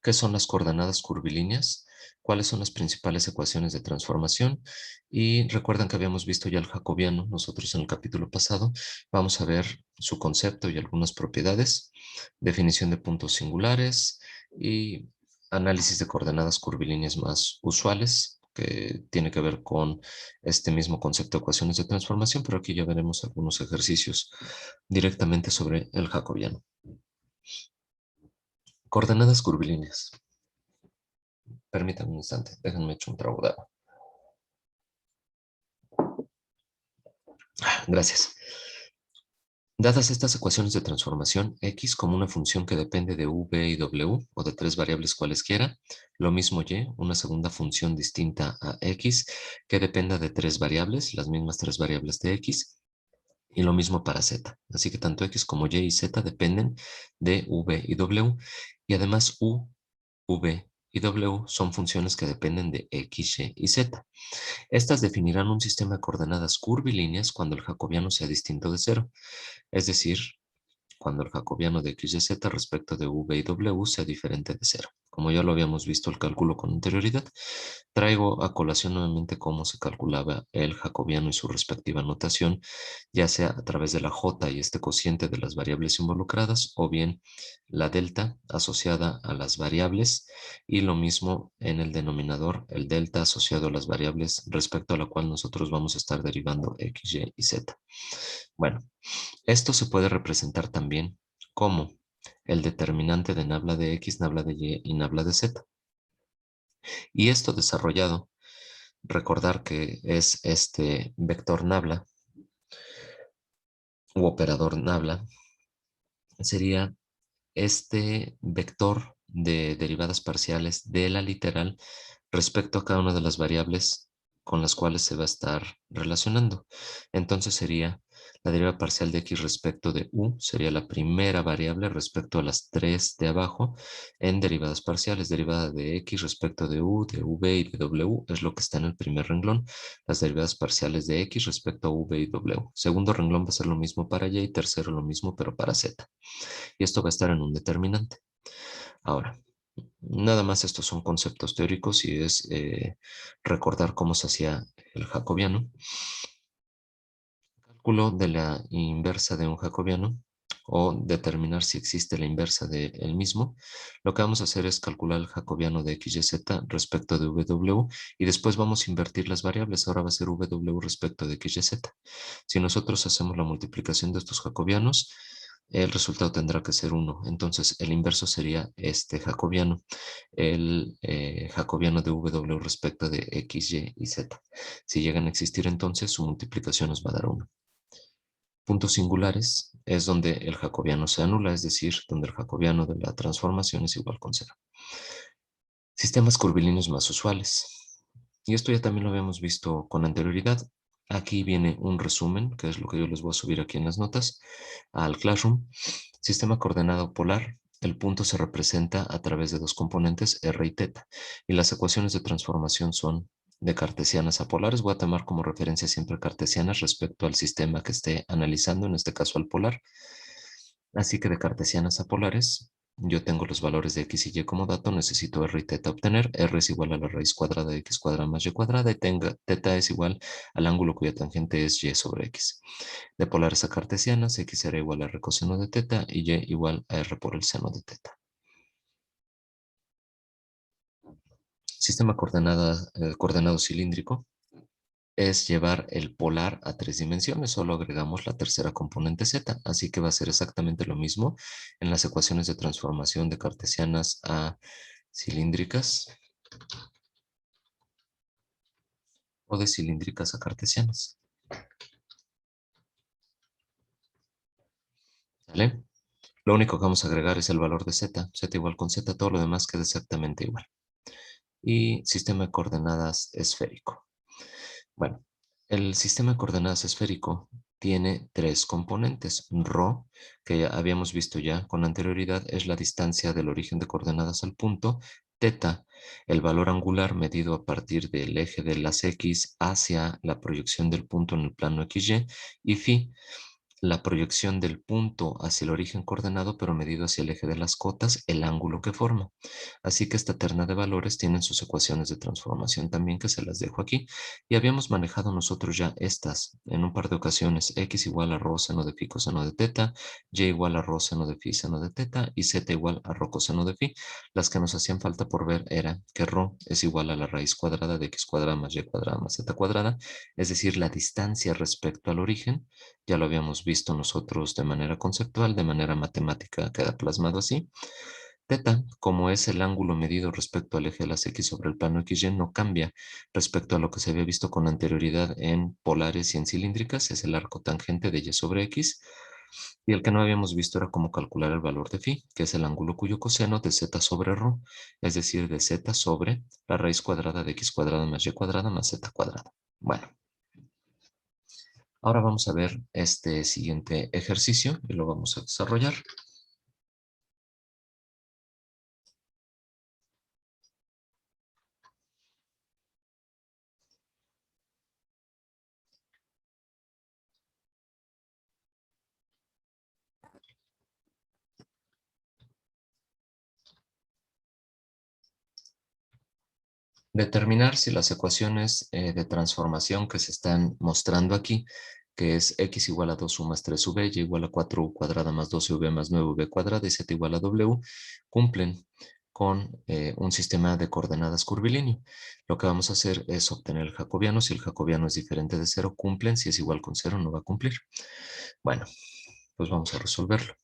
qué son las coordenadas curvilíneas, cuáles son las principales ecuaciones de transformación y recuerdan que habíamos visto ya el jacobiano nosotros en el capítulo pasado. Vamos a ver su concepto y algunas propiedades, definición de puntos singulares y análisis de coordenadas curvilíneas más usuales que tiene que ver con este mismo concepto de ecuaciones de transformación, pero aquí ya veremos algunos ejercicios directamente sobre el jacobiano. Coordenadas curvilíneas. Permítanme un instante, déjenme echar un trago de agua. Gracias. Dadas estas ecuaciones de transformación, x como una función que depende de v y w, o de 3 variables cualesquiera, lo mismo y, una segunda función distinta a x, que dependa de 3 variables, las mismas 3 variables de x, y lo mismo para z. Así que tanto x como y z dependen de v y w, y además u, v y w son funciones que dependen de x, y z. Estas definirán un sistema de coordenadas curvilíneas cuando el jacobiano sea distinto de cero, es decir, cuando el jacobiano de x y z respecto de v y w sea diferente de cero. Como ya lo habíamos visto el cálculo con anterioridad, traigo a colación nuevamente cómo se calculaba el jacobiano y su respectiva notación, ya sea a través de la j y este cociente de las variables involucradas, o bien la delta asociada a las variables, y lo mismo en el denominador, el delta asociado a las variables respecto a la cual nosotros vamos a estar derivando x, y z. Bueno, esto se puede representar también como el determinante de nabla de x, nabla de y y nabla de z. Y esto desarrollado, recordar que es este vector nabla u operador nabla, sería este vector de derivadas parciales de la literal respecto a cada una de las variables con las cuales se va a estar relacionando. Entonces sería la derivada parcial de x respecto de u, sería la primera variable respecto a las tres de abajo en derivadas parciales. Derivada de x respecto de u, de v y de w es lo que está en el primer renglón. Las derivadas parciales de x respecto a v y w. Segundo renglón va a ser lo mismo para y tercero lo mismo pero para z. Y esto va a estar en un determinante. Ahora, nada más estos son conceptos teóricos y es recordar cómo se hacía el jacobiano. Cálculo de la inversa de un jacobiano o determinar si existe la inversa del mismo. Lo que vamos a hacer es calcular el jacobiano de x y z respecto de w y después vamos a invertir las variables. Ahora va a ser w respecto de x y z. Si nosotros hacemos la multiplicación de estos jacobianos, el resultado tendrá que ser 1. Entonces, el inverso sería este jacobiano, el jacobiano de w respecto de x, y y z. Si llegan a existir, entonces su multiplicación nos va a dar 1. Puntos singulares es donde el jacobiano se anula, es decir, donde el jacobiano de la transformación es igual con 0. Sistemas curvilíneos más usuales. Y esto ya también lo habíamos visto con anterioridad. Aquí viene un resumen, que es lo que yo les voy a subir aquí en las notas, al Classroom. Sistema coordenado polar. El punto se representa a través de dos componentes, r y θ. Y las ecuaciones de transformación son de cartesianas a polares. Voy a tomar como referencia siempre cartesianas respecto al sistema que esté analizando, en este caso al polar. Así que de cartesianas a polares, yo tengo los valores de x y y como dato, necesito r y θ obtener. R es igual a la raíz cuadrada de x cuadrada más y cuadrada y θ es igual al ángulo cuya tangente es y sobre x. De polares a cartesianas, x será igual a r coseno de θ y y igual a r por el seno de θ. Sistema coordenado cilíndrico es llevar el polar a 3 dimensiones, solo agregamos la tercera componente z, así que va a ser exactamente lo mismo en las ecuaciones de transformación de cartesianas a cilíndricas o de cilíndricas a cartesianas. ¿Vale? Lo único que vamos a agregar es el valor de z, z igual con z, todo lo demás queda exactamente igual. Y sistema de coordenadas esférico. Bueno, el sistema de coordenadas esférico tiene tres componentes. Rho, que ya habíamos visto ya con anterioridad, es la distancia del origen de coordenadas al punto. Θ, el valor angular medido a partir del eje de las X hacia la proyección del punto en el plano XY. Y Φ, la proyección del punto hacia el origen coordenado, pero medido hacia el eje de las cotas, el ángulo que forma. Así que esta terna de valores tienen sus ecuaciones de transformación también, que se las dejo aquí. Y habíamos manejado nosotros ya estas en un par de ocasiones. X igual a rho seno de phi coseno de θ, y igual a rho seno de phi seno de θ y z igual a rho coseno de phi. Las que nos hacían falta por ver era que rho es igual a la raíz cuadrada de x cuadrada más y cuadrada más z cuadrada, es decir, la distancia respecto al origen. Ya lo habíamos visto nosotros de manera conceptual, de manera matemática queda plasmado así. Θ, como es el ángulo medido respecto al eje de las X sobre el plano XY, no cambia respecto a lo que se había visto con anterioridad en polares y en cilíndricas, es el arco tangente de Y sobre X. Y el que no habíamos visto era cómo calcular el valor de phi, que es el ángulo cuyo coseno de z sobre rho, es decir, de z sobre la raíz cuadrada de x cuadrada más y cuadrada más z cuadrada. Bueno. Ahora vamos a ver este siguiente ejercicio y lo vamos a desarrollar. Determinar si las ecuaciones de transformación que se están mostrando aquí, que es x igual a 2u más 3v, y igual a 4u cuadrada más 12v más 9v cuadrada y z igual a w, cumplen con un sistema de coordenadas curvilíneo. Lo que vamos a hacer es obtener el jacobiano. Si el jacobiano es diferente de 0, cumplen. Si es igual con 0, no va a cumplir. Bueno, pues vamos a resolverlo.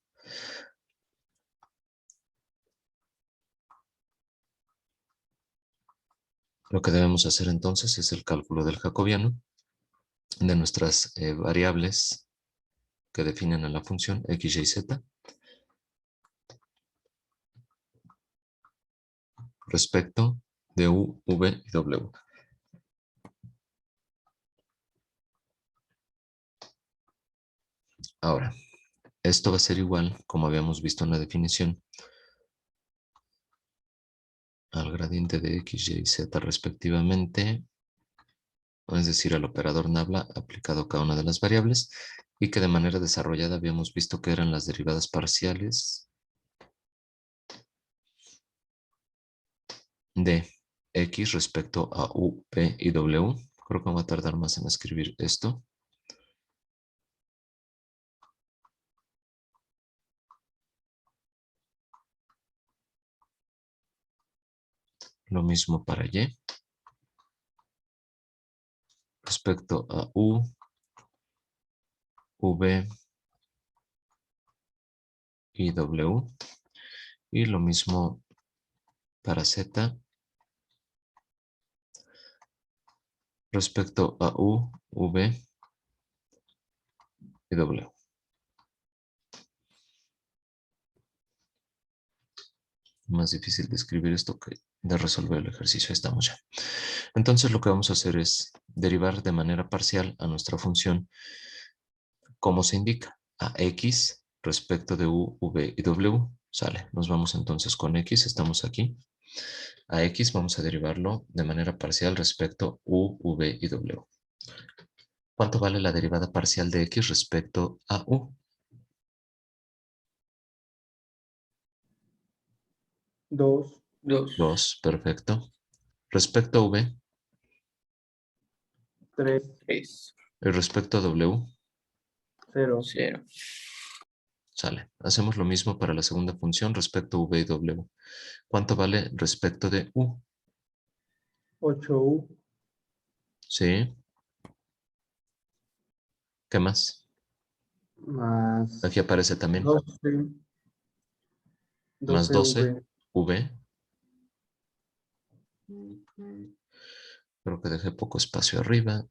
Lo que debemos hacer entonces es el cálculo del jacobiano de nuestras variables que definen a la función x, y, z respecto de u, v y w. Ahora, esto va a ser igual, como habíamos visto en la definición, al gradiente de x, y, z respectivamente, es decir, al operador nabla aplicado a cada una de las variables, y que de manera desarrollada habíamos visto que eran las derivadas parciales de x respecto a u, p y w. Creo que me va a tardar más en escribir esto. Lo mismo para y. Respecto a u, v y w. Y lo mismo para z respecto a u, v y w. Más difícil de escribir esto que de resolver el ejercicio. Estamos ya. Entonces lo que vamos a hacer es derivar de manera parcial a nuestra función, como se indica, a x respecto de u, v y w. Sale. Nos vamos entonces con x. Estamos aquí. A x vamos a derivarlo de manera parcial respecto u, v y w. ¿Cuánto vale la derivada parcial de x respecto a u? 2, 2, 2, perfecto. Respecto a v 3, 3, y respecto a w, 0, 0, sale. Hacemos lo mismo para la segunda función respecto a v y w. ¿Cuánto vale respecto de u? 8u, Sí. ¿Qué más? más Aquí aparece también 12, más 12 12v, v. Creo que dejé poco espacio arriba.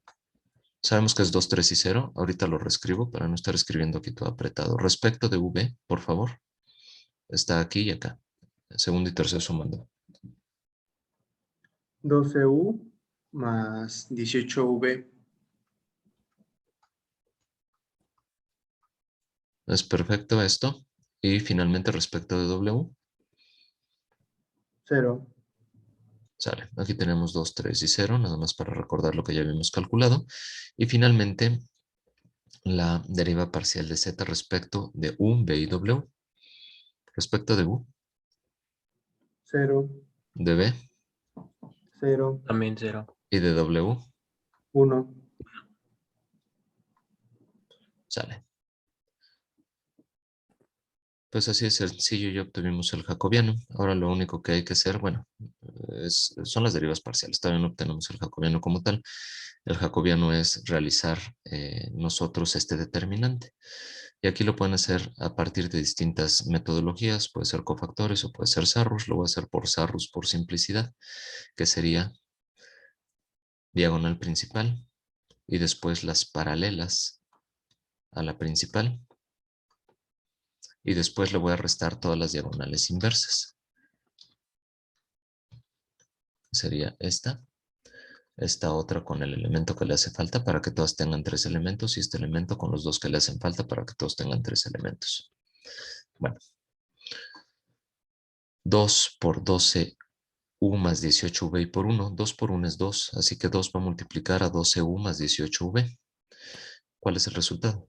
Sabemos que es 2, 3 y 0. Ahorita lo reescribo para no estar escribiendo aquí todo apretado. Respecto de v, por favor. Está aquí y acá. Segundo y tercero sumando. 12u, más 18v, Es perfecto esto. Y finalmente respecto de w, 0, sale. Aquí tenemos 2, 3 y 0, nada más para recordar lo que ya habíamos calculado. Y finalmente la deriva parcial de z respecto de u, v y w. Respecto de u, 0, de v 0, también 0. y de w, 1, sale. Pues así de sencillo ya obtuvimos el jacobiano. Ahora lo único que hay que hacer, bueno, son las derivas parciales. Todavía no obtenemos el jacobiano como tal. El jacobiano es realizar nosotros este determinante. Y aquí lo pueden hacer a partir de distintas metodologías. Puede ser cofactores o puede ser Sarrus. Lo voy a hacer por Sarrus por simplicidad, que sería diagonal principal y después las paralelas a la principal. Y después le voy a restar todas las diagonales inversas. Sería esta otra con el elemento que le hace falta para que todas tengan 3 elementos y este elemento con los 2 que le hacen falta para que todos tengan 3 elementos. Bueno, 2 por 12u más 18v y por 1, 2 por 1 es 2, así que 2 va a multiplicar a 12u más 18v. ¿Cuál es el resultado?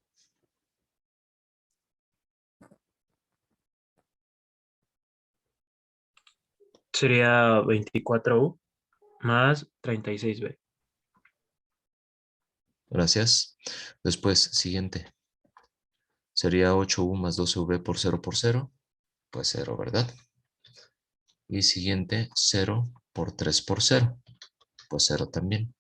Sería 24U más 36B. Gracias. Después, siguiente. Sería 8u más 12v por 0, pues 0, ¿verdad? Y siguiente, 0 por 3 por 0, pues 0 también.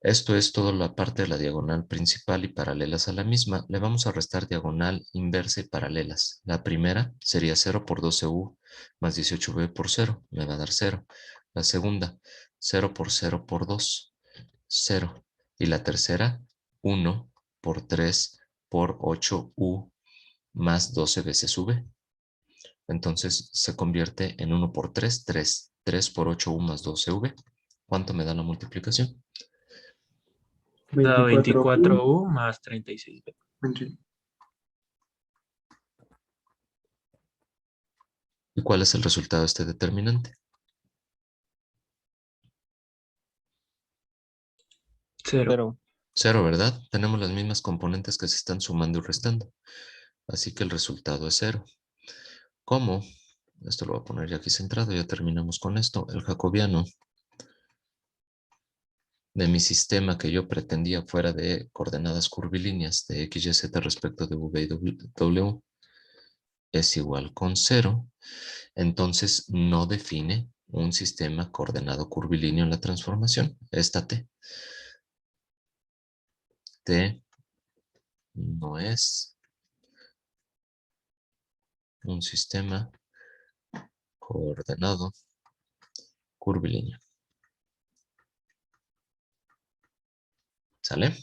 Esto es toda la parte de la diagonal principal y paralelas a la misma. Le vamos a restar diagonal, inversa y paralelas. La primera sería 0 por 12u más 18v por 0. Me va a dar 0. La segunda, 0 por 0 por 2. 0. Y la tercera, 1 por 3 por 8u más 12 veces v. Entonces se convierte en 1 por 3, 3. 3 por 8u más 12v. ¿Cuánto me da la multiplicación? Da 24u, 24U más 36B. ¿Y cuál es el resultado de este determinante? 0. 0. 0, ¿verdad? Tenemos las mismas componentes que se están sumando y restando. Así que el resultado es 0. ¿Cómo? Esto lo voy a poner ya aquí centrado. Ya terminamos con esto. El jacobiano de mi sistema que yo pretendía fuera de coordenadas curvilíneas de x, y, z respecto de v y w es igual con 0. Entonces no define un sistema coordenado curvilíneo en la transformación. Esta t. T no es un sistema coordenado curvilíneo. ¿Sale?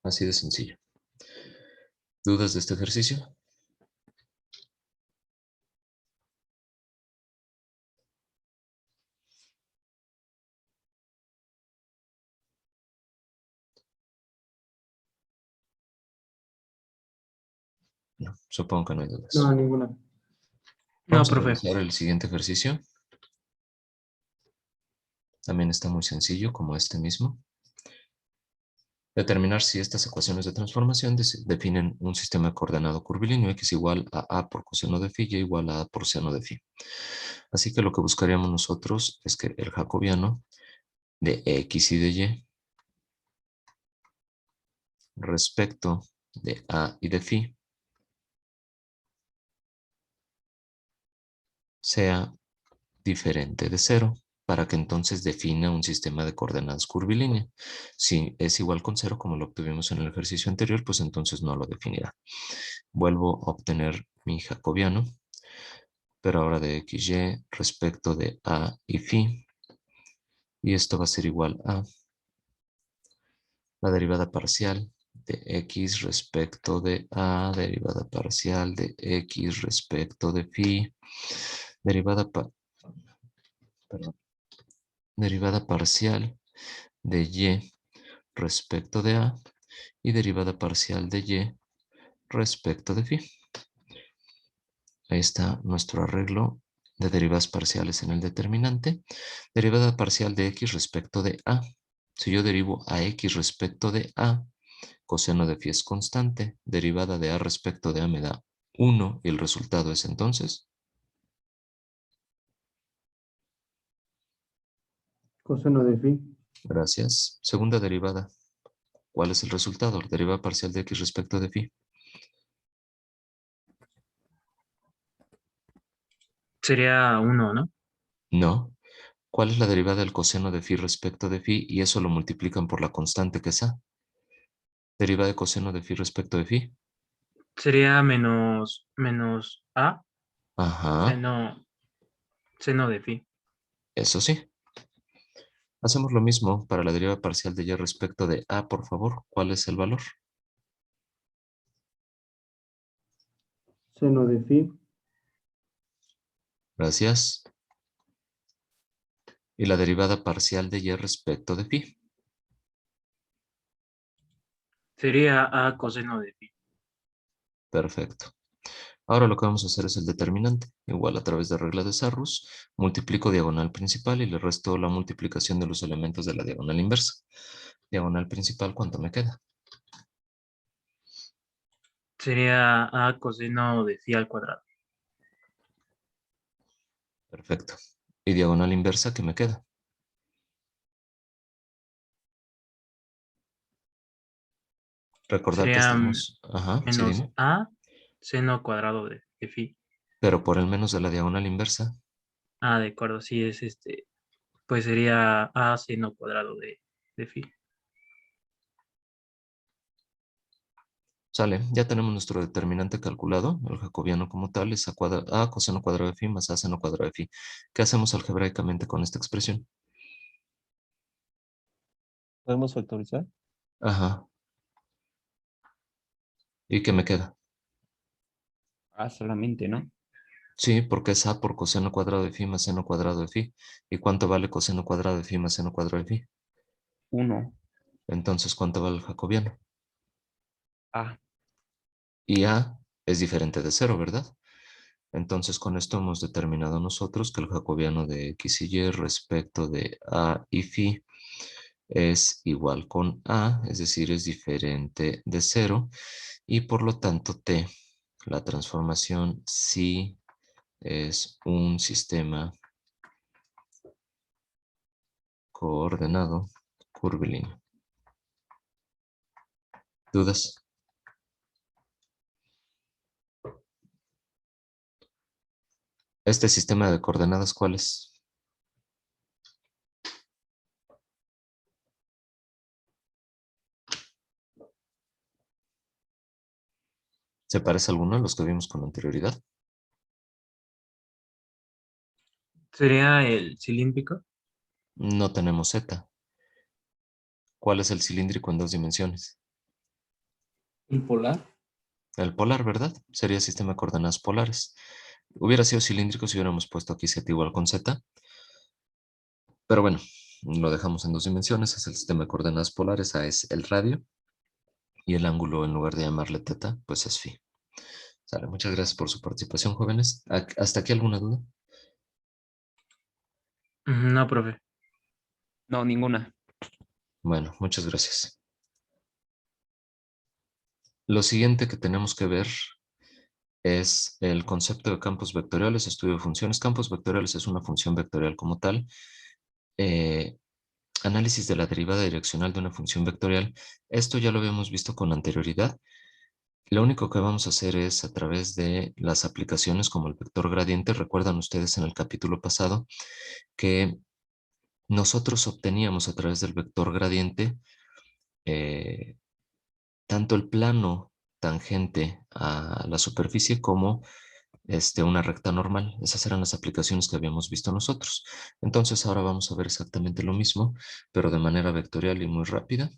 Así de sencillo. ¿Dudas de este ejercicio? No, supongo que no hay dudas. No, ninguna. No, Vamos a profe. realizar el siguiente ejercicio. También está muy sencillo, como este mismo. Determinar si estas ecuaciones de transformación definen un sistema coordenado curvilíneo x igual a a por coseno de phi y igual a por seno de phi. Así que lo que buscaríamos nosotros es que el jacobiano de x y de y respecto de a y de phi sea diferente de 0 para que entonces defina un sistema de coordenadas curvilíneo. Si es igual con 0, como lo obtuvimos en el ejercicio anterior, pues entonces no lo definirá. Vuelvo a obtener mi jacobiano, pero ahora de xy respecto de a y phi. Y esto va a ser igual a la derivada parcial de x respecto de a, derivada parcial de x respecto de phi, derivada, derivada parcial de y respecto de a y derivada parcial de y respecto de phi. Ahí está nuestro arreglo de derivadas parciales en el determinante. Derivada parcial de x respecto de a. Si yo derivo a x respecto de a, coseno de phi es constante, derivada de a respecto de a me da 1 y el resultado es entonces Coseno de phi. gracias. Segunda derivada. ¿Cuál es el resultado? La derivada parcial de x respecto de phi. Sería 1, ¿no? No. ¿Cuál es la derivada del coseno de phi respecto de phi? Y eso lo multiplican por la constante que es a. Derivada de coseno de phi respecto de phi. Sería menos A, Ajá, seno, seno de phi. eso sí. Hacemos lo mismo para la derivada parcial de y respecto de a, por favor. ¿Cuál es el valor? Seno de phi. Gracias. Y la derivada parcial de y respecto de phi. Sería A coseno de phi. Perfecto. Ahora lo que vamos a hacer es el determinante. Igual a través de regla de Sarrus, multiplico diagonal principal y le resto la multiplicación de los elementos de la diagonal inversa. Diagonal principal, ¿cuánto me queda? Sería A coseno de phi al cuadrado. Perfecto. Y diagonal inversa, ¿qué me queda? Recordar que Sería estamos... Ajá, sí, menos dime. A seno cuadrado de phi. Pero por el menos de la diagonal inversa. Ah, de acuerdo, sí es pues sería A seno cuadrado de phi. Sale, ya tenemos nuestro determinante calculado. El jacobiano como tal es a coseno cuadrado de phi más a seno cuadrado de phi. ¿Qué hacemos algebraicamente con esta expresión? ¿Podemos factorizar? Ajá. ¿Y qué me queda? Ah, solamente, ¿no? Sí, porque es a por coseno cuadrado de phi más seno cuadrado de phi. ¿Y cuánto vale coseno cuadrado de phi más seno cuadrado de phi? 1. Entonces, ¿cuánto vale el jacobiano? A. Y a es diferente de 0, ¿verdad? Entonces, con esto hemos determinado nosotros que el jacobiano de X y Y respecto de A y Phi es igual con A, es decir, es diferente de 0, y por lo tanto T, la transformación sí es un sistema coordenado curvilíneo. ¿Dudas? ¿Este sistema de coordenadas cuál es? ¿Se parece a alguno de los que vimos con anterioridad? ¿Sería el cilíndrico? No tenemos Z. ¿Cuál es el cilíndrico en 2 dimensiones? El polar. El polar, ¿verdad? Sería sistema de coordenadas polares. Hubiera sido cilíndrico si hubiéramos puesto aquí Z igual con Z. Pero bueno, lo dejamos en 2 dimensiones. Es el sistema de coordenadas polares. A es el radio. Y el ángulo, en lugar de llamarle teta, pues es phi. Sale, muchas gracias por su participación, jóvenes. ¿Hasta aquí alguna duda? No, profe. No, ninguna. Bueno, muchas gracias. Lo siguiente que tenemos que ver es el concepto de campos vectoriales, estudio de funciones. Campos vectoriales es una función vectorial como tal. Análisis de la derivada direccional de una función vectorial. Esto ya lo habíamos visto con anterioridad. Lo único que vamos a hacer es a través de las aplicaciones como el vector gradiente. Recuerdan ustedes en el capítulo pasado que nosotros obteníamos a través del vector gradiente tanto el plano tangente a la superficie como una recta normal. Esas eran las aplicaciones que habíamos visto nosotros. Entonces ahora vamos a ver exactamente lo mismo, pero de manera vectorial y muy rápida.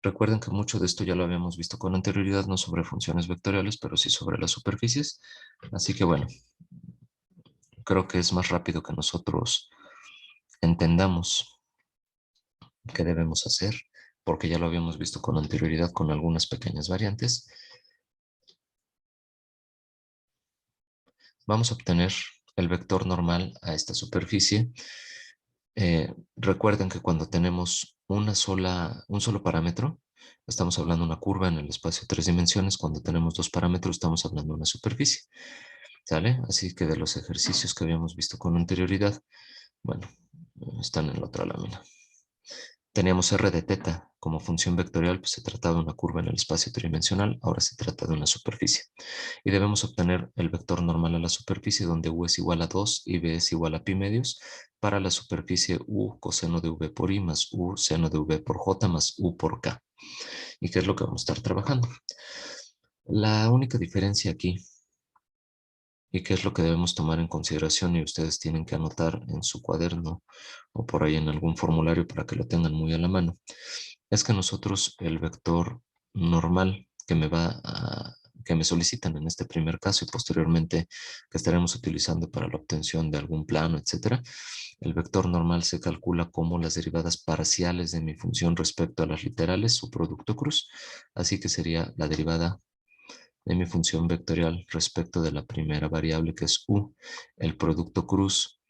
Recuerden que mucho de esto ya lo habíamos visto con anterioridad, no sobre funciones vectoriales, pero sí sobre las superficies. Así que bueno, creo que es más rápido que nosotros entendamos qué debemos hacer, porque ya lo habíamos visto con anterioridad con algunas pequeñas variantes. Vamos a obtener el vector normal a esta superficie. Recuerden que cuando tenemos un solo parámetro, estamos hablando de una curva en el espacio de 3 dimensiones. Cuando tenemos 2 parámetros, estamos hablando de una superficie. ¿Sale? Así que de los ejercicios que habíamos visto con anterioridad, bueno, están en la otra lámina. Teníamos r de teta como función vectorial, pues se trataba de una curva en el espacio tridimensional, ahora se trata de una superficie. Y debemos obtener el vector normal a la superficie, donde u es igual a 2 y b es igual a pi medios, para la superficie u coseno de v por i más u seno de v por j más u por k. ¿Y qué es lo que vamos a estar trabajando? La única diferencia aquí, y qué es lo que debemos tomar en consideración y ustedes tienen que anotar en su cuaderno o por ahí en algún formulario para que lo tengan muy a la mano, es que nosotros el vector normal que me solicitan en este primer caso y posteriormente que estaremos utilizando para la obtención de algún plano, etcétera, el vector normal se calcula como las derivadas parciales de mi función respecto a las literales, su producto cruz, así que sería la derivada de mi función vectorial respecto de la primera variable que es u, el producto cruz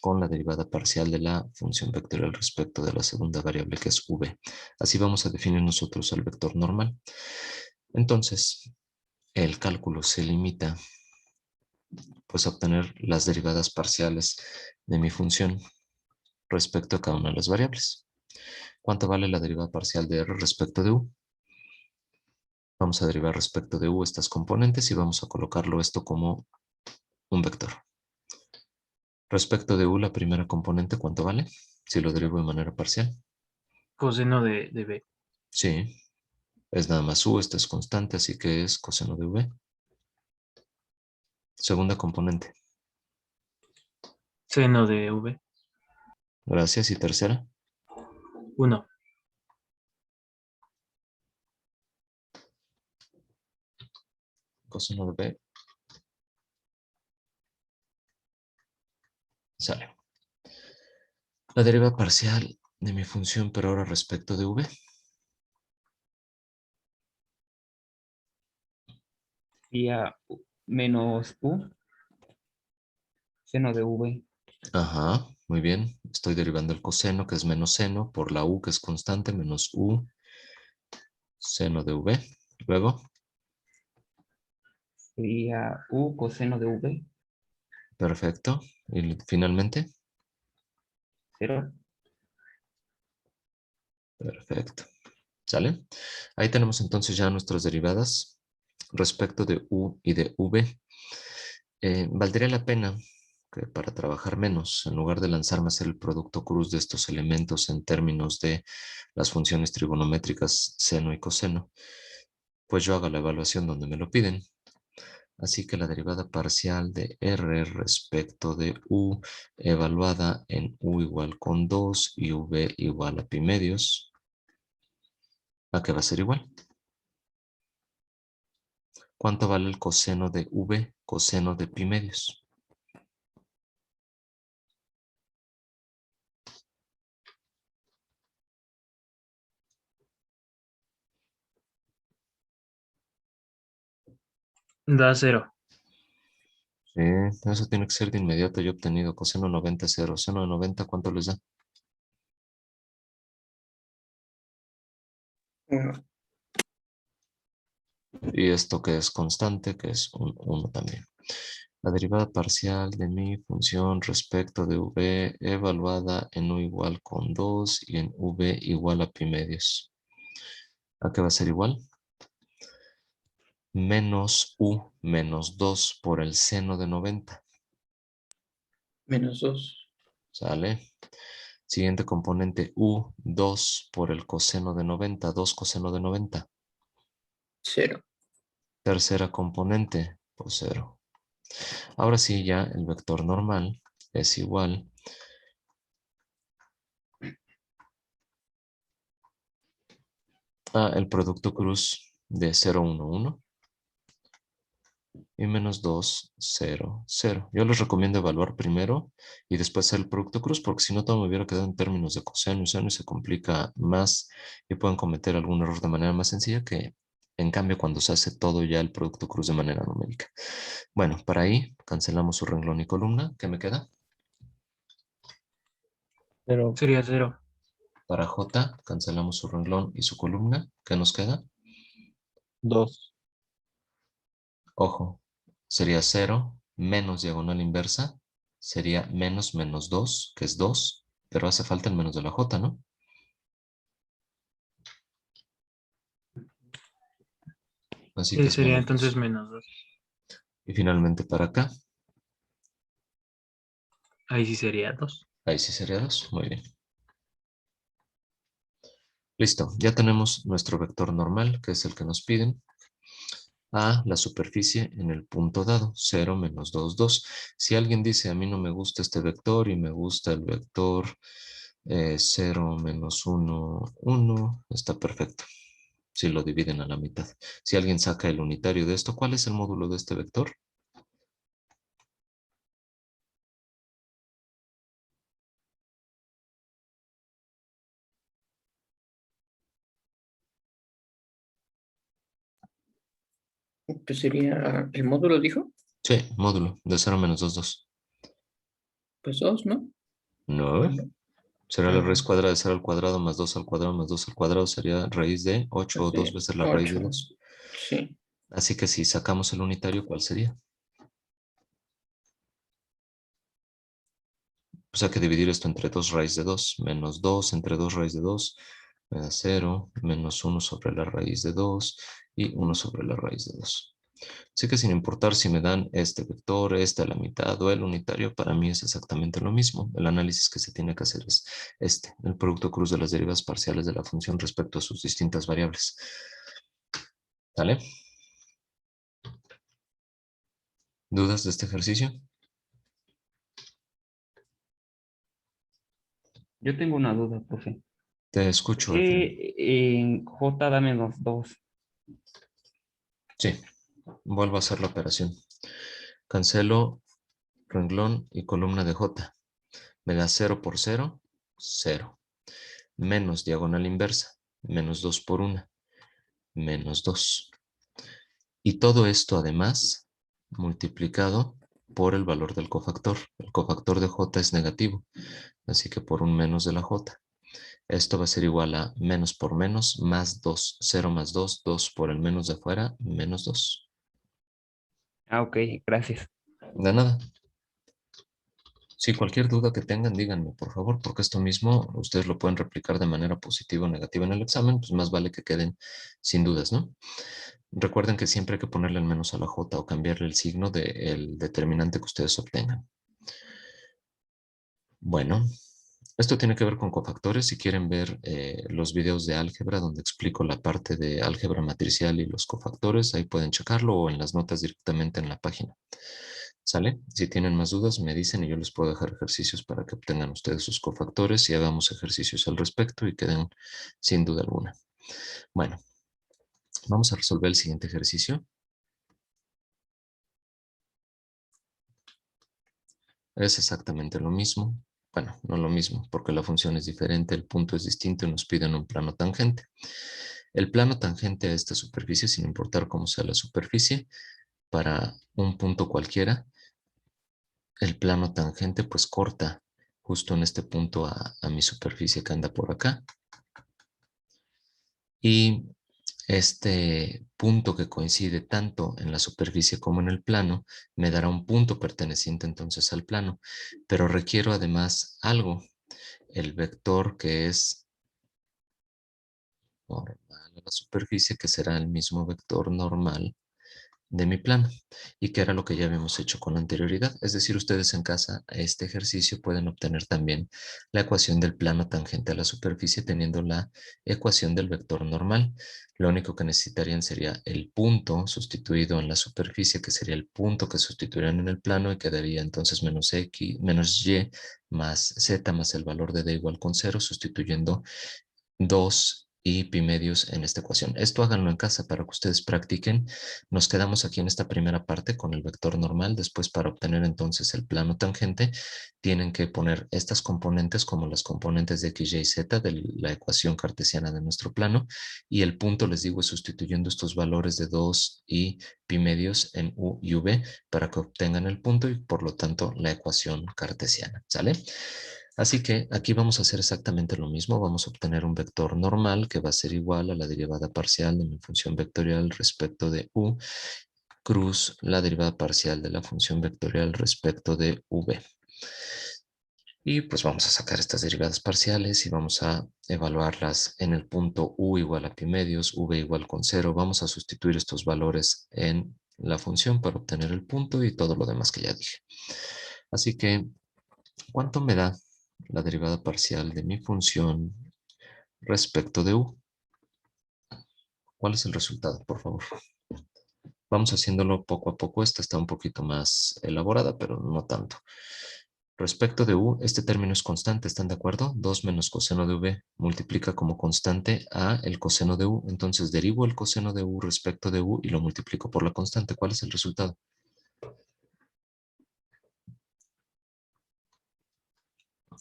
con la derivada parcial de la función vectorial respecto de la segunda variable que es v. Así vamos a definir nosotros el vector normal. Entonces, el cálculo se limita pues a obtener las derivadas parciales de mi función respecto a cada una de las variables. ¿Cuánto vale la derivada parcial de r respecto de u? Vamos a derivar respecto de u estas componentes y vamos a colocarlo esto como un vector. Respecto de u, la primera componente, ¿cuánto vale? Si lo derivo de manera parcial. Coseno de B. Sí, es nada más u, esta es constante, así que es coseno de v. Segunda componente. Seno de V. Gracias. Y tercera. 1. Coseno de v. Sale. La derivada parcial de mi función, pero ahora respecto de v. Sería menos U, seno de V. Ajá, muy bien. Estoy derivando el coseno, que es menos seno, por la U, que es constante, menos U, seno de V. Luego, Sería U coseno de V, perfecto. Y finalmente, 0. perfecto. ¿Sale? Ahí tenemos entonces ya nuestras derivadas respecto de U y de V. Valdría la pena que para trabajar menos, en lugar de lanzarme a hacer el producto cruz de estos elementos en términos de las funciones trigonométricas seno y coseno, pues yo haga la evaluación donde me lo piden. Así que la derivada parcial de R respecto de U evaluada en U igual con 2 y V igual a pi medios, ¿a qué va a ser igual? ¿Cuánto vale el coseno de V, coseno de pi medios? Da 0. Sí, eso tiene que ser de inmediato. Yo he obtenido coseno 90, 0. Seno de 90, ¿cuánto les da? 1. Y esto que es constante, que es un 1 también. La derivada parcial de mi función respecto de V evaluada en U igual con 2 y en V igual a pi medios. ¿A qué va a ser igual? Menos U menos 2 por el seno de 90. Menos 2. ¿Sale? Siguiente componente, U, 2 por el coseno de 90, 2 coseno de 90. 0. Tercera componente, pues 0. Ahora sí, ya el vector normal es igual a el producto cruz de 0, 1, 1 y menos 2, 0, 0. Yo les recomiendo evaluar primero y después hacer el producto cruz, porque si no todo me hubiera quedado en términos de coseno y seno y se complica más y pueden cometer algún error de manera más sencilla que en cambio cuando se hace todo ya el producto cruz de manera numérica. Bueno, para ahí cancelamos su renglón y columna. ¿Qué me queda? Pero Sería 0. Para J cancelamos su renglón y su columna. ¿Qué nos queda? 2. Ojo, sería 0 menos diagonal inversa. Sería menos menos 2, que es 2, pero hace falta el menos de la J, ¿no? Así que Sí, es sería menos entonces 2. menos 2. Y finalmente para acá, Ahí sí sería 2. ahí sí sería 2. Muy bien. Listo, ya tenemos nuestro vector normal, que es el que nos piden, a la superficie en el punto dado, 0, menos 2, 2. Si alguien dice, a mí no me gusta este vector y me gusta el vector 0, menos 1, 1, está perfecto. Si lo dividen a la mitad. Si alguien saca el unitario de esto, ¿cuál es el módulo de este vector? Pues sería el módulo, dijo. Sí, módulo de 0 menos 2, 2. Pues 2, ¿no? No. Bueno, Será la raíz cuadrada de 0 al cuadrado más 2 al cuadrado más 2 al cuadrado. Sería raíz de 8 pues o 2 sería veces la raíz de 8. 2. Sí. Así que si sacamos el unitario, ¿cuál sería? Pues hay que dividir esto entre 2 raíz de 2. Menos 2 entre 2 raíz de 2. Me da 0. Menos 1 sobre la raíz de 2. Y 1 sobre la raíz de 2. Así que sin importar si me dan este vector, este a la mitad o el unitario, para mí es exactamente lo mismo. El análisis que se tiene que hacer es este, el producto cruz de las derivas parciales de la función respecto a sus distintas variables. ¿Vale? ¿Dudas de este ejercicio? Yo tengo una duda, profe. Te ¿Por escucho, Efraín. qué en J da menos 2? Sí, vuelvo a hacer la operación. Cancelo renglón y columna de J. Me da 0 por 0, 0. Menos diagonal inversa, menos 2 por 1, menos 2. Y todo esto además multiplicado por el valor del cofactor. El cofactor de j es negativo, así que por un menos de la j. Esto va a ser igual a menos por menos, más 2. 0 más 2, 2 por el menos de afuera, menos 2. Ah, ok, gracias. De nada. Si cualquier duda que tengan, díganme, por favor, porque esto mismo ustedes lo pueden replicar de manera positiva o negativa en el examen, pues más vale que queden sin dudas, ¿no? Recuerden que siempre hay que ponerle el menos a la j o cambiarle el signo del determinante que ustedes obtengan. Bueno, esto tiene que ver con cofactores. Si quieren ver los videos de álgebra donde explico la parte de álgebra matricial y los cofactores, ahí pueden checarlo o en las notas directamente en la página. ¿Sale? Si tienen más dudas, me dicen y yo les puedo dejar ejercicios para que obtengan ustedes sus cofactores y hagamos ejercicios al respecto y queden sin duda alguna. Bueno, vamos a resolver el siguiente ejercicio. Es exactamente lo mismo. Bueno, no lo mismo, porque la función es diferente, el punto es distinto y nos piden un plano tangente. El plano tangente a esta superficie, sin importar cómo sea la superficie, para un punto cualquiera, el plano tangente pues corta justo en este punto a mi superficie que anda por acá. Y este punto que coincide tanto en la superficie como en el plano me dará un punto perteneciente entonces al plano, pero requiero además algo, el vector que es normal a la superficie, que será el mismo vector normal de mi plano, y que era lo que ya habíamos hecho con anterioridad. Es decir, ustedes en casa a este ejercicio pueden obtener también la ecuación del plano tangente a la superficie teniendo la ecuación del vector normal. Lo único que necesitarían sería el punto sustituido en la superficie, que sería el punto que sustituirían en el plano, y quedaría entonces menos x, menos y más z más el valor de d igual con 0, sustituyendo 2 y pi medios en esta ecuación. Esto háganlo en casa para que ustedes practiquen. Nos quedamos aquí en esta primera parte con el vector normal. Después, para obtener entonces el plano tangente, tienen que poner estas componentes como las componentes de x, y, z de la ecuación cartesiana de nuestro plano. Y el punto, les digo, es sustituyendo estos valores de 2 y pi medios en u y v para que obtengan el punto y por lo tanto la ecuación cartesiana. ¿Sale? Así que aquí vamos a hacer exactamente lo mismo. Vamos a obtener un vector normal que va a ser igual a la derivada parcial de mi función vectorial respecto de u cruz la derivada parcial de la función vectorial respecto de v. Y pues vamos a sacar estas derivadas parciales y vamos a evaluarlas en el punto u igual a pi medios, v igual con 0. Vamos a sustituir estos valores en la función para obtener el punto y todo lo demás que ya dije. Así que, ¿cuánto me da la derivada parcial de mi función respecto de u? ¿Cuál es el resultado, por favor? Vamos haciéndolo poco a poco. Esta está un poquito más elaborada, pero no tanto. Respecto de u, este término es constante, ¿están de acuerdo? 2 menos coseno de v multiplica como constante a el coseno de u. Entonces derivo el coseno de u respecto de u y lo multiplico por la constante. ¿Cuál es el resultado?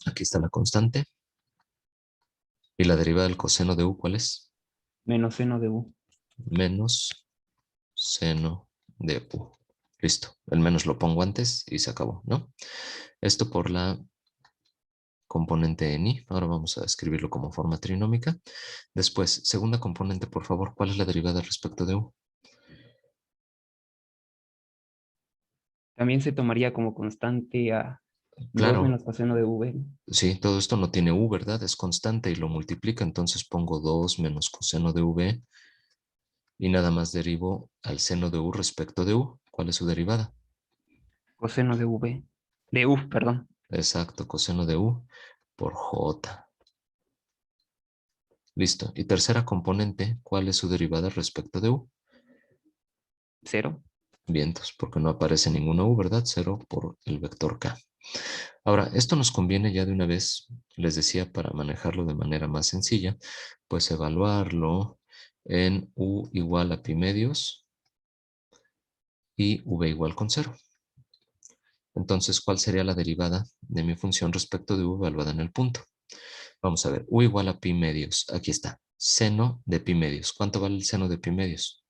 Aquí está la constante. ¿Y la derivada del coseno de u cuál es? Menos seno de u. Menos seno de u. Listo. El menos lo pongo antes y se acabó, ¿no? Esto por la componente en i. Ahora vamos a escribirlo como forma trinómica. Después, segunda componente, por favor. ¿Cuál es la derivada respecto de u? También se tomaría como constante a 2 Claro, menos coseno de v. sí, todo esto no tiene u, ¿verdad? Es constante y lo multiplica. Entonces pongo 2 menos coseno de v y nada más derivo al seno de u respecto de u. ¿Cuál es su derivada? Coseno de v. De u, perdón. Exacto, coseno de u por j. Listo. Y tercera componente, ¿cuál es su derivada respecto de u? 0. Vientos, porque no aparece ninguna u, ¿verdad? 0 por el vector k. Ahora, esto nos conviene ya de una vez, les decía, para manejarlo de manera más sencilla, pues evaluarlo en u igual a pi medios y v igual con 0. Entonces, ¿cuál sería la derivada de mi función respecto de u evaluada en el punto? Vamos a ver, u igual a pi medios, aquí está, seno de pi medios. ¿Cuánto vale el seno de pi medios?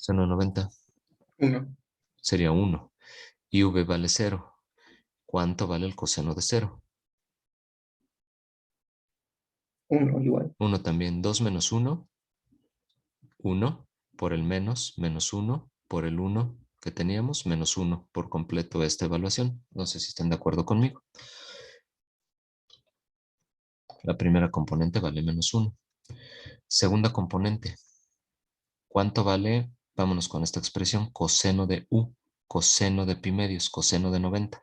Seno de 90 1. sería 1. Y v vale 0. ¿Cuánto vale el coseno de 0? 1 igual. 1 también. 2 menos 1. 1 por el menos 1 por el 1 que teníamos, menos 1 por completo esta evaluación. No sé si están de acuerdo conmigo. La primera componente vale menos 1. Segunda componente. ¿Cuánto vale? Vámonos con esta expresión. Coseno de u. Coseno de pi medios. Coseno de 90.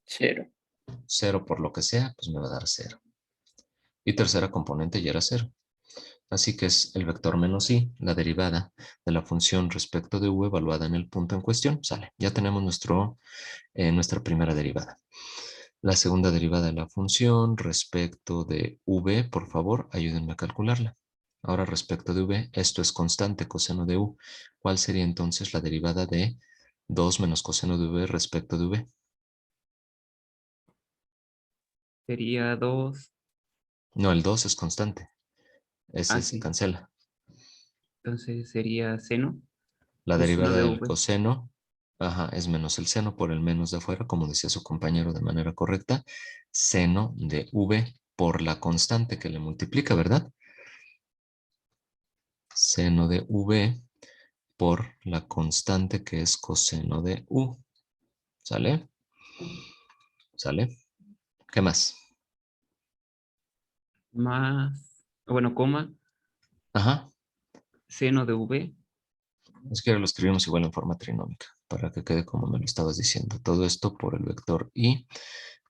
0. 0 por lo que sea, pues me va a dar 0. Y tercera componente ya era 0. Así que es el vector menos i, la derivada de la función respecto de u evaluada en el punto en cuestión. Sale, ya tenemos nuestra primera derivada. La segunda derivada de la función respecto de v, por favor, ayúdenme a calcularla. Ahora respecto de v, esto es constante, coseno de u. ¿Cuál sería entonces la derivada de 2 menos coseno de v respecto de v? Sería 2. No, el 2 es constante. Ese se Sí. cancela. Entonces sería seno. La Coseno derivada de del v. coseno, es menos el seno por el menos de afuera, como decía su compañero de manera correcta. Seno de v por la constante que le multiplica, ¿verdad? Seno de v por la constante que es coseno de u. ¿Sale? ¿Sale? ¿Qué más? Más, bueno, coma, Ajá. seno de v. Es que ahora lo escribimos igual en forma trinómica, para que quede como me lo estabas diciendo. Todo esto por el vector i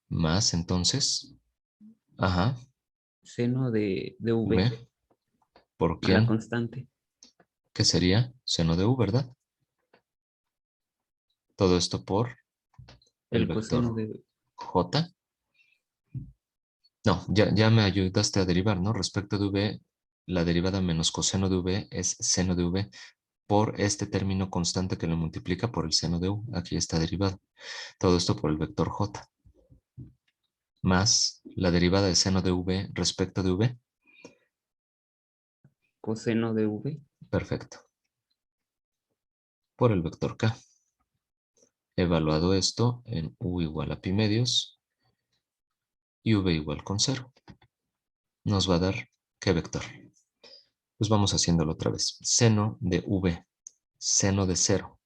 más entonces, Seno de v. v. ¿Por A la quién? constante. Que sería seno de u, ¿verdad? Todo esto por el El coseno vector de j. No, ya me ayudaste a derivar, ¿no? Respecto de v, la derivada menos coseno de v es seno de v por este término constante que lo multiplica por el seno de u. Aquí está derivado. Todo esto por el vector j. Más la derivada de seno de v respecto de v. coseno de v. Perfecto. Por el vector k. Evaluado esto en u igual a pi medios y v igual con 0. Nos va a dar ¿qué vector? Pues vamos haciéndolo otra vez. Seno de v. Seno de 0.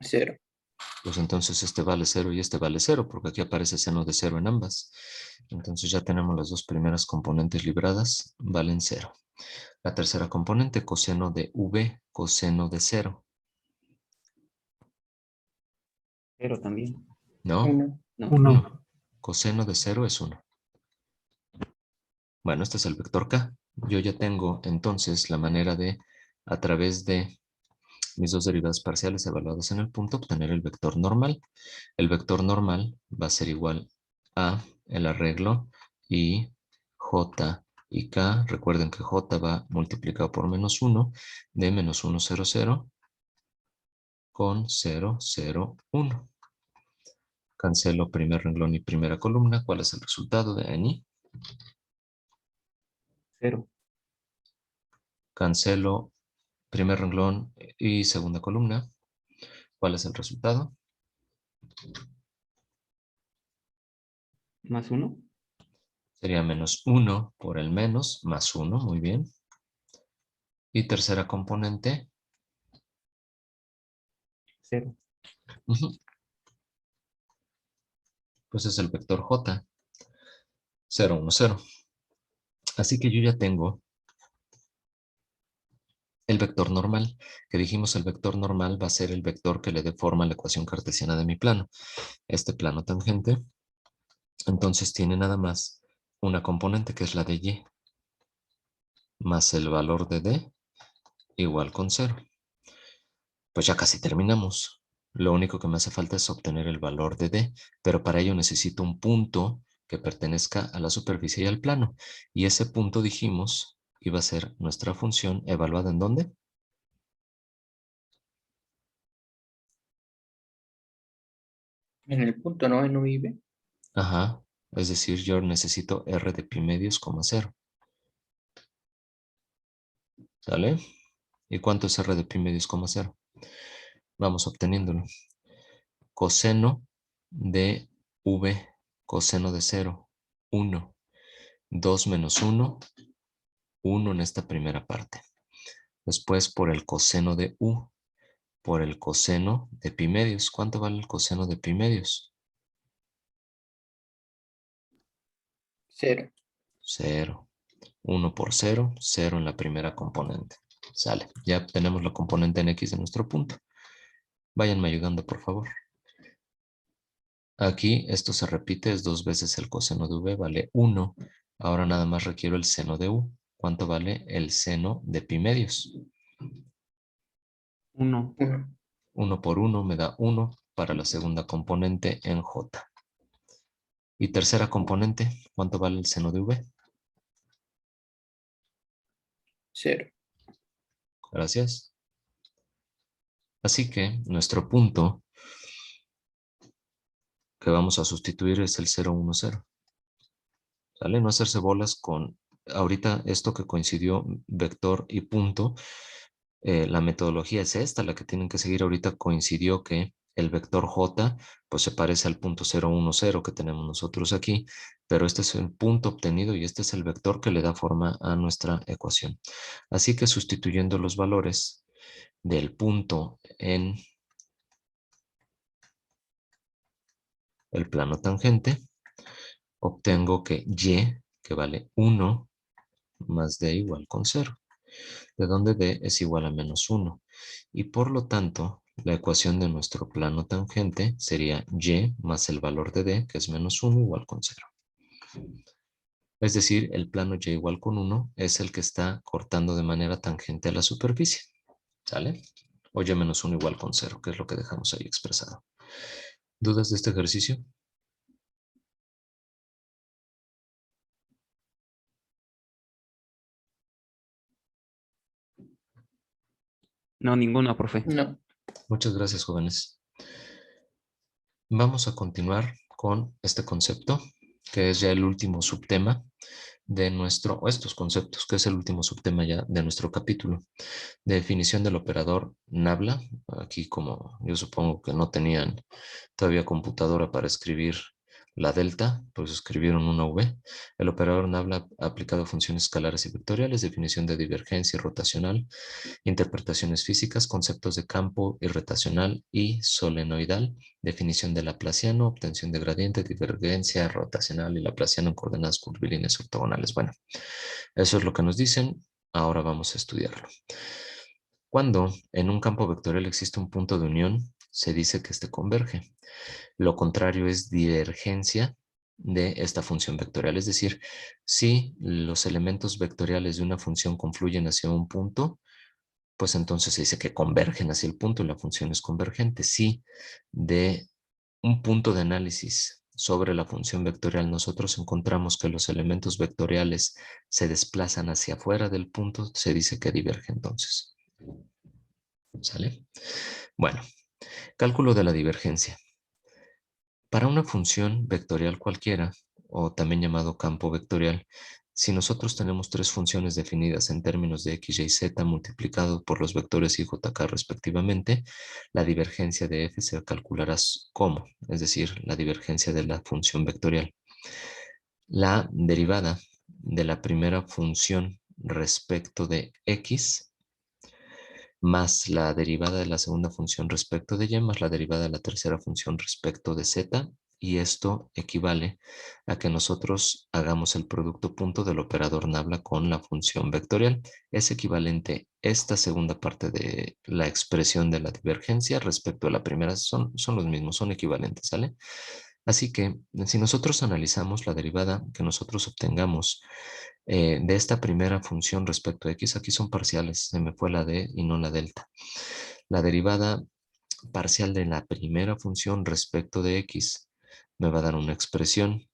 0. Pues entonces este vale 0 y este vale 0, porque aquí aparece seno de 0 en ambas. Entonces ya tenemos las dos primeras componentes libradas, valen 0. La tercera componente, coseno de v, coseno de 0. 0 también. ¿No? 1. No. 1. Coseno de 0 es 1. Bueno, este es el vector k. Yo ya tengo entonces la manera de, a través de mis dos derivadas parciales evaluadas en el punto, obtener el vector normal. El vector normal va a ser igual a el arreglo y j y k. Recuerden que j va multiplicado por menos 1 de menos 1, 0, 0 con 0, 0, 1. Cancelo primer renglón y primera columna. ¿Cuál es el resultado de N? 0. Cancelo primer renglón y segunda columna. ¿Cuál es el resultado? Más 1. Sería menos 1 por el menos, más 1, muy bien. Y tercera componente. 0. Pues es el vector j. 0, 1, 0. Así que yo ya tengo el vector normal, que dijimos el vector normal va a ser el vector que le dé forma a la ecuación cartesiana de mi plano. Este plano tangente, entonces tiene nada más una componente que es la de y, más el valor de d igual con 0. Pues ya casi terminamos. Lo único que me hace falta es obtener el valor de d, pero para ello necesito un punto que pertenezca a la superficie y al plano. Y ese punto, dijimos, iba a ser nuestra función evaluada ¿en dónde? En el punto, ¿no? En u y v. Ajá, Es decir, yo necesito R de pi medios, 0. ¿Sale? ¿Y cuánto es R de pi medios, 0? Vamos obteniéndolo. Coseno de V, coseno de 0, 1. 2 menos 1, 1 en esta primera parte. Después por el coseno de U, por el coseno de pi medios. ¿Cuánto vale el coseno de pi medios? 0. 0. 1 por 0, 0 en la primera componente. Sale. Ya tenemos la componente en X de nuestro punto. Váyanme ayudando, por favor. Aquí esto se repite, es 2 veces el coseno de V, vale 1. Ahora nada más requiero el seno de U. ¿Cuánto vale el seno de pi medios? 1. 1. 1 por 1 me da 1 para la segunda componente en J. Y tercera componente, ¿cuánto vale el seno de V? 0. Gracias. Así que nuestro punto que vamos a sustituir es el 0, 1, 0. ¿Sale? No hacerse bolas con ahorita esto que coincidió vector y punto. La metodología es esta, la que tienen que seguir ahorita. Coincidió que el vector J pues se parece al punto 0, 1, 0 que tenemos nosotros aquí, pero este es el punto obtenido y este es el vector que le da forma a nuestra ecuación. Así que sustituyendo los valores del punto en el plano tangente, obtengo que y, que vale 1, más d igual con 0, de donde d es igual a menos 1. Y por lo tanto, la ecuación de nuestro plano tangente sería y más el valor de d, que es menos 1, igual con 0. Es decir, el plano y igual con 1 es el que está cortando de manera tangente a la superficie. ¿Sale? O y menos 1 igual con 0, que es lo que dejamos ahí expresado. ¿Dudas de este ejercicio? No, ninguna, profe. No. Muchas gracias, jóvenes. Vamos a continuar con este concepto, que es ya el último subtema de nuestro, o estos conceptos, que es el último subtema ya de nuestro capítulo. Definición del operador nabla. Aquí, como yo supongo que no tenían todavía computadora para escribir la delta, pues escribieron una V. El operador nabla aplicado a funciones escalares y vectoriales, definición de divergencia y rotacional, interpretaciones físicas, conceptos de campo irrotacional y solenoidal, definición de laplaciano, obtención de gradiente, divergencia rotacional y laplaciano en coordenadas curvilíneas ortogonales. Bueno, eso es lo que nos dicen. Ahora vamos a estudiarlo. Cuando en un campo vectorial existe un punto de unión, se dice que este converge. Lo contrario es divergencia de esta función vectorial. Es decir, si los elementos vectoriales de una función confluyen hacia un punto, pues entonces se dice que convergen hacia el punto y la función es convergente. Si de un punto de análisis sobre la función vectorial nosotros encontramos que los elementos vectoriales se desplazan hacia afuera del punto, se dice que diverge entonces. ¿Sale? Bueno, cálculo de la divergencia. Para una función vectorial cualquiera, o también llamado campo vectorial, si nosotros tenemos tres funciones definidas en términos de x, y, z multiplicados por los vectores y j, respectivamente, la divergencia de f se calculará como, es decir, la divergencia de la función vectorial. La derivada de la primera función respecto de x más la derivada de la segunda función respecto de y, más la derivada de la tercera función respecto de z, y esto equivale a que nosotros hagamos el producto punto del operador nabla con la función vectorial. Es equivalente esta segunda parte de la expresión de la divergencia respecto a la primera, son los mismos, son equivalentes, ¿sale? Así que si nosotros analizamos la derivada que nosotros obtengamos de esta primera función respecto a x, aquí son parciales, se me fue la d y no la delta. La derivada parcial de la primera función respecto de x me va a dar una expresión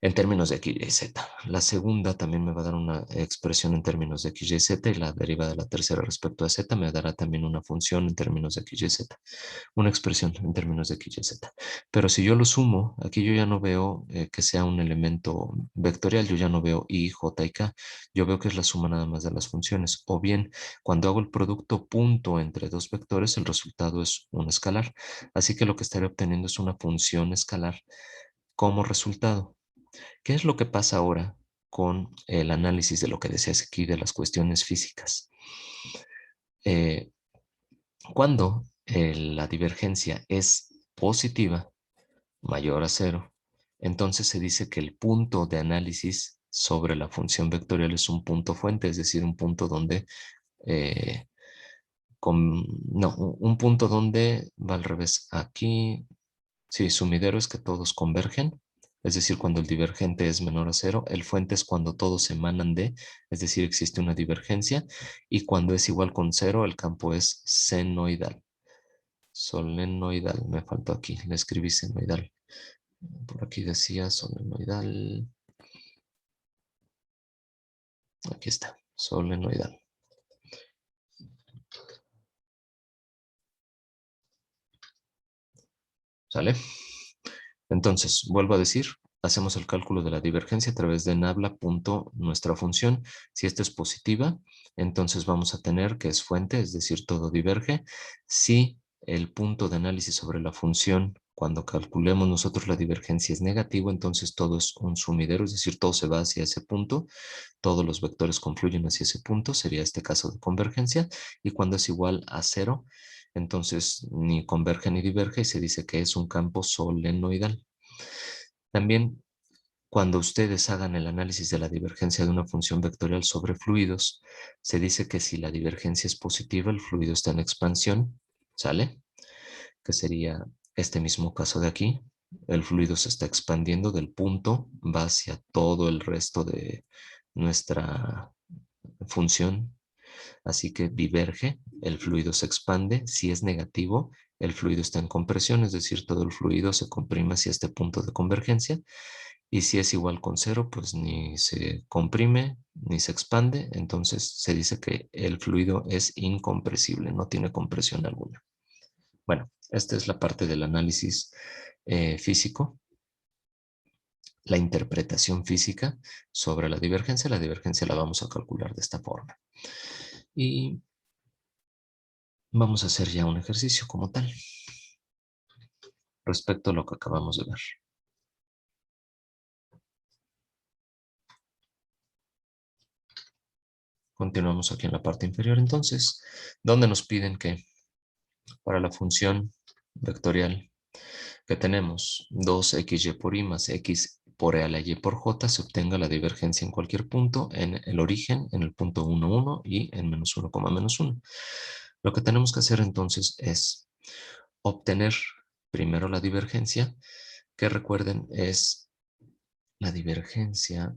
en términos de x, y, z. La segunda también me va a dar una expresión en términos de x, y, z, y la derivada de la tercera respecto a z me dará también una función en términos de x, y, z. Una expresión en términos de x, y, z. Pero si yo lo sumo, aquí yo ya no veo que sea un elemento vectorial, yo ya no veo i, j y k, yo veo que es la suma nada más de las funciones. O bien, cuando hago el producto punto entre dos vectores, el resultado es un escalar. Así que lo que estaré obteniendo es una función escalar como resultado. ¿Qué es lo que pasa ahora con el análisis de lo que decías aquí de las cuestiones físicas? Cuando la divergencia es positiva, mayor a cero, entonces se dice que el punto de análisis sobre la función vectorial es un punto fuente, es decir, un punto donde, no, un punto donde va al revés. Aquí, sí, sumidero es que todos convergen, es decir, cuando el divergente es menor a cero, el fuente es cuando todos emanan de, es decir, existe una divergencia, y cuando es igual con cero, el campo es senoidal. Solenoidal, me faltó aquí, le escribí senoidal. Por aquí decía solenoidal. Aquí está, solenoidal. ¿Sale? Entonces, vuelvo a decir, hacemos el cálculo de la divergencia a través de nabla punto nuestra función. Si esta es positiva, entonces vamos a tener que es fuente, es decir, todo diverge. Si el punto de análisis sobre la función, cuando calculemos nosotros la divergencia es negativo, entonces todo es un sumidero, es decir, todo se va hacia ese punto, todos los vectores confluyen hacia ese punto, sería este caso de convergencia, y cuando es igual a cero, entonces ni converge ni diverge y se dice que es un campo solenoidal. También cuando ustedes hagan el análisis de la divergencia de una función vectorial sobre fluidos, se dice que si la divergencia es positiva, el fluido está en expansión, ¿sale? Que sería este mismo caso de aquí. El fluido se está expandiendo del punto, va hacia todo el resto de nuestra función. Así que diverge, el fluido se expande. Si es negativo, el fluido está en compresión, es decir, todo el fluido se comprime hacia este punto de convergencia. Y si es igual con cero, pues ni se comprime ni se expande. Entonces se dice que el fluido es incompresible, no tiene compresión alguna. Bueno, esta es la parte del análisis físico, la interpretación física sobre la divergencia. La divergencia la vamos a calcular de esta forma. Y vamos a hacer ya un ejercicio como tal respecto a lo que acabamos de ver. Continuamos aquí en la parte inferior entonces, donde nos piden que para la función vectorial que tenemos 2xy por y más x por e a la y por j se obtenga la divergencia en cualquier punto en el origen, en el punto 1, 1 y en menos 1, menos 1. Lo que tenemos que hacer entonces es obtener primero la divergencia, que recuerden es la divergencia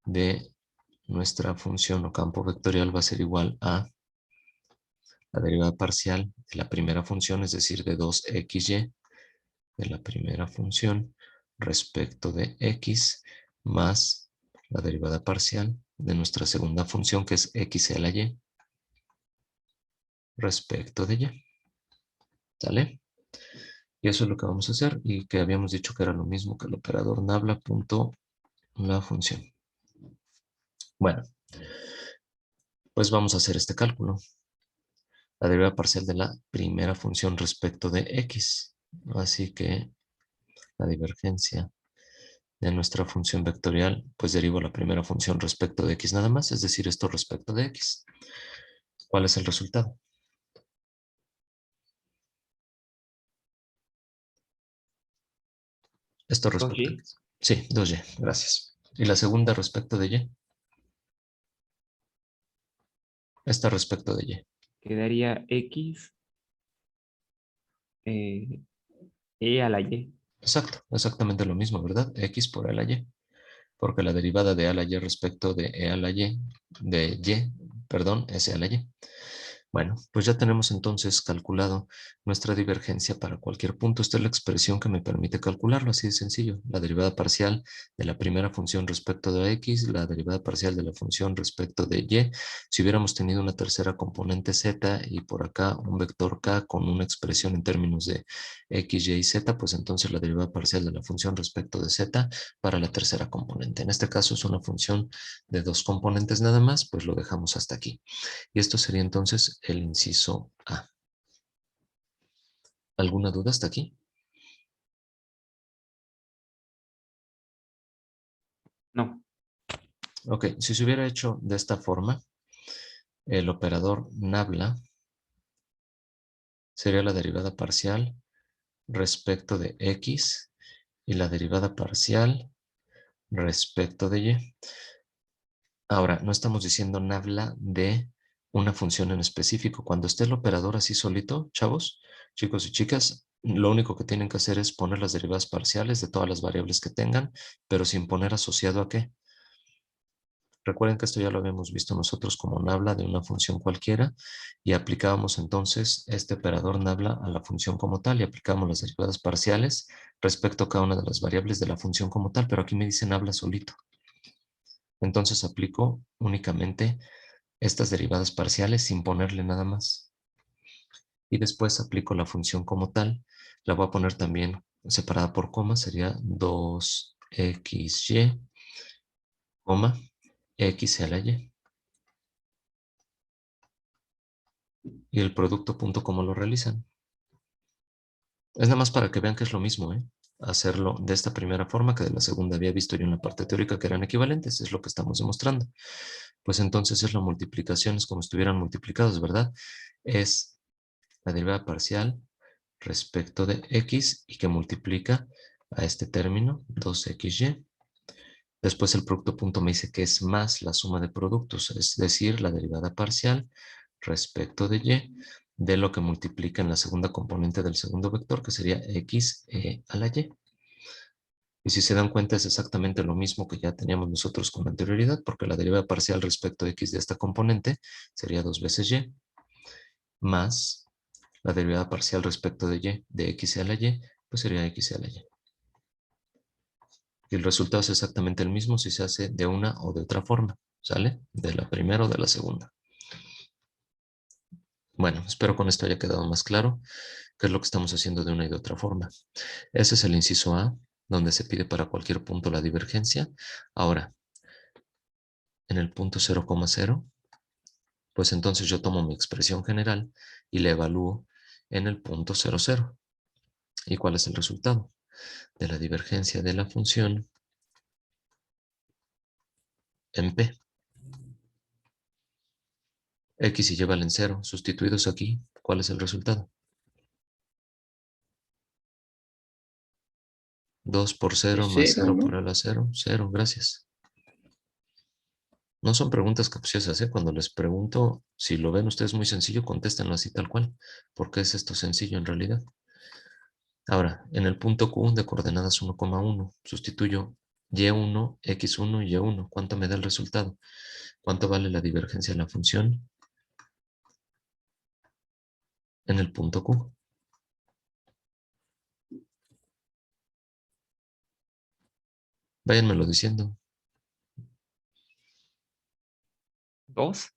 de nuestra función o campo vectorial va a ser igual a la derivada parcial de la primera función, es decir, de 2xy de la primera función respecto de x más la derivada parcial de nuestra segunda función, que es x a la y respecto de y. ¿Sale? Y eso es lo que vamos a hacer y que habíamos dicho que era lo mismo que el operador nabla punto la función. Bueno, pues vamos a hacer este cálculo. La derivada parcial de la primera función respecto de x. Así que la divergencia de nuestra función vectorial, pues derivo la primera función respecto de x nada más, es decir, esto respecto de x. ¿Cuál es el resultado? Esto respecto de x. Sí, 2y, gracias. ¿Y la segunda respecto de y? Esta respecto de y. Quedaría x e a la y. Exacto, exactamente lo mismo, ¿verdad? X por a la y. Porque la derivada de a la y respecto de e a la y, de y, perdón, es e a la y. Bueno, pues ya tenemos entonces calculado nuestra divergencia para cualquier punto. Esta es la expresión que me permite calcularlo, así de sencillo. La derivada parcial de la primera función respecto de x, la derivada parcial de la función respecto de y. Si hubiéramos tenido una tercera componente z y por acá un vector k con una expresión en términos de x, y z, pues entonces la derivada parcial de la función respecto de z para la tercera componente. En este caso es una función de 2 componentes nada más, pues lo dejamos hasta aquí. Y esto sería entonces el inciso A. ¿Alguna duda hasta aquí? No. Ok, si se hubiera hecho de esta forma, el operador nabla sería la derivada parcial respecto de x y la derivada parcial respecto de y. Ahora, no estamos diciendo nabla de una función en específico. Cuando esté el operador así solito, chavos, chicos y chicas, lo único que tienen que hacer es poner las derivadas parciales de todas las variables que tengan, pero sin poner asociado a qué. Recuerden que esto ya lo habíamos visto nosotros como nabla de una función cualquiera y aplicábamos entonces este operador nabla a la función como tal y aplicamos las derivadas parciales respecto a cada una de las variables de la función como tal, pero aquí me dice nabla solito. Entonces aplico únicamente estas derivadas parciales sin ponerle nada más. Y después aplico la función como tal. La voy a poner también separada por coma, sería 2xy, coma, x a la y. Y el producto punto, ¿cómo lo realizan? Es nada más para que vean que es lo mismo, ¿eh? Hacerlo de esta primera forma que de la segunda. Había visto yo en la parte teórica que eran equivalentes, es lo que estamos demostrando. Pues entonces es la multiplicación, es como si estuvieran multiplicados, ¿verdad? Es la derivada parcial respecto de x y que multiplica a este término, 2xy. Después el producto punto me dice que es más la suma de productos, es decir, la derivada parcial respecto de y de lo que multiplica en la segunda componente del segundo vector, que sería x a la y. Y si se dan cuenta es exactamente lo mismo que ya teníamos nosotros con anterioridad, porque la derivada parcial respecto de x de esta componente sería 2 veces y, más la derivada parcial respecto de y de x a la y, pues sería x a la y. Y el resultado es exactamente el mismo si se hace de una o de otra forma, ¿sale? De la primera o de la segunda. Bueno, espero con esto haya quedado más claro qué es lo que estamos haciendo de una y de otra forma. Ese es el inciso A, donde se pide para cualquier punto la divergencia. Ahora, en el punto 0,0, pues entonces yo tomo mi expresión general y la evalúo en el punto 0,0. ¿Y cuál es el resultado? De la divergencia de la función en P. X y y valen 0. Sustituidos aquí, ¿cuál es el resultado? 2 por 0 más 0, 0 por ¿no? a la 0. 0, gracias. No son preguntas capciosas, ¿eh? Cuando les pregunto, si lo ven ustedes muy sencillo, contéstenlo así tal cual. Porque es esto sencillo en realidad. Ahora, en el punto Q de coordenadas 1,1, sustituyo y1, x1 y y1. ¿Cuánto me da el resultado? ¿Cuánto vale la divergencia de la función en el punto Q? Váyanmelo diciendo. 2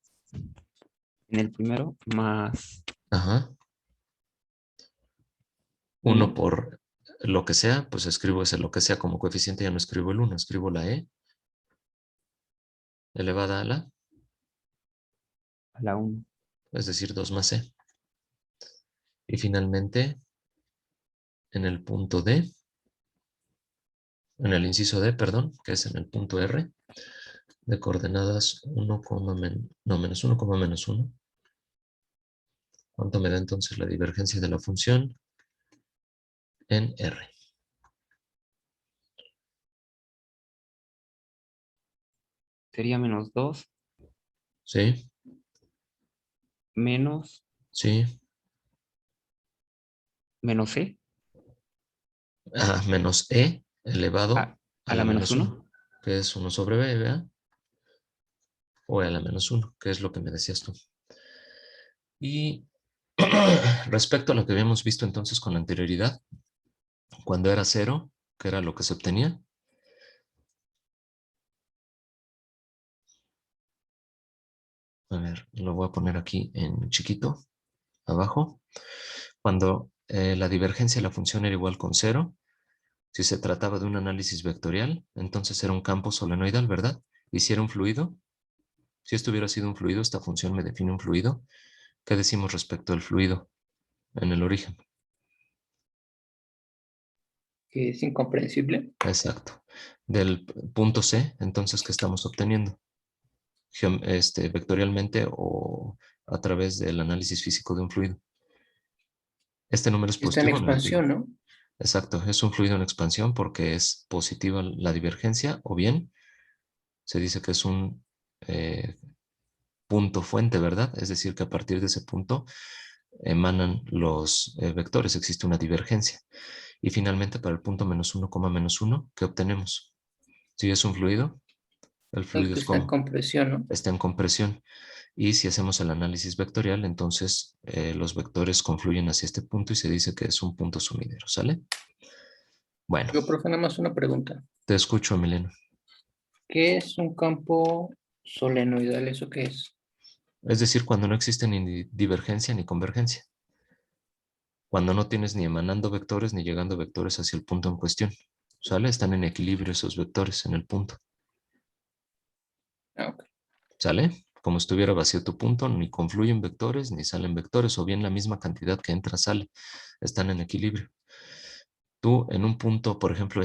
en el primero más Ajá. 1 por lo que sea, pues escribo ese lo que sea como coeficiente, ya no escribo el 1, escribo la e elevada a la 1. es decir, 2 más e. Y finalmente, en el punto D, en el inciso D, perdón, que es en el punto R, de coordenadas 1, menos 1, menos 1. ¿Cuánto me da entonces la divergencia de la función en R? Sería menos 2 ¿Sí? menos ¿Sí? menos c Menos E elevado a a la la menos menos 1. 1, que es 1 sobre B, ¿verdad? O E a la menos 1, que es lo que me decías tú. Y respecto a lo que habíamos visto entonces con anterioridad, cuando era 0, que era lo que se obtenía. A ver, lo voy a poner aquí en chiquito, abajo. Cuando la divergencia de la función era igual con 0, si se trataba de un análisis vectorial, entonces era un campo solenoidal, ¿verdad? Y si era un fluido, si esto hubiera sido un fluido, esta función me define un fluido. ¿Qué decimos respecto al fluido en el origen? Que es incomprensible. Exacto. Del punto C, entonces, ¿qué estamos obteniendo? Vectorialmente o a través del análisis físico de un fluido. ¿Este número es Está en positivo o negativo? expansión, ¿no? Exacto, es un fluido en expansión porque es positiva la divergencia, o bien se dice que es un punto fuente, ¿verdad? Es decir, que a partir de ese punto emanan los vectores, existe una divergencia. Y finalmente, para el punto -1, ¿qué obtenemos? Si es un fluido, el El fluido que es está en como compresión, ¿no? está en compresión. Y si hacemos el análisis vectorial, entonces los vectores confluyen hacia este punto y se dice que es un punto sumidero, ¿sale? Bueno, Yo, profe, nada más una pregunta. te escucho, Emiliano. ¿Qué es un campo solenoidal? ¿Eso qué es? Es decir, cuando no existe ni divergencia ni convergencia. Cuando no tienes ni emanando vectores ni llegando vectores hacia el punto en cuestión. ¿Sale? Están en equilibrio esos vectores en el punto. Ah, ok. ¿Sale? Como estuviera vacío tu punto, ni confluyen vectores ni salen vectores, o bien la misma cantidad que entra sale. Están en equilibrio. Tú en un punto, por ejemplo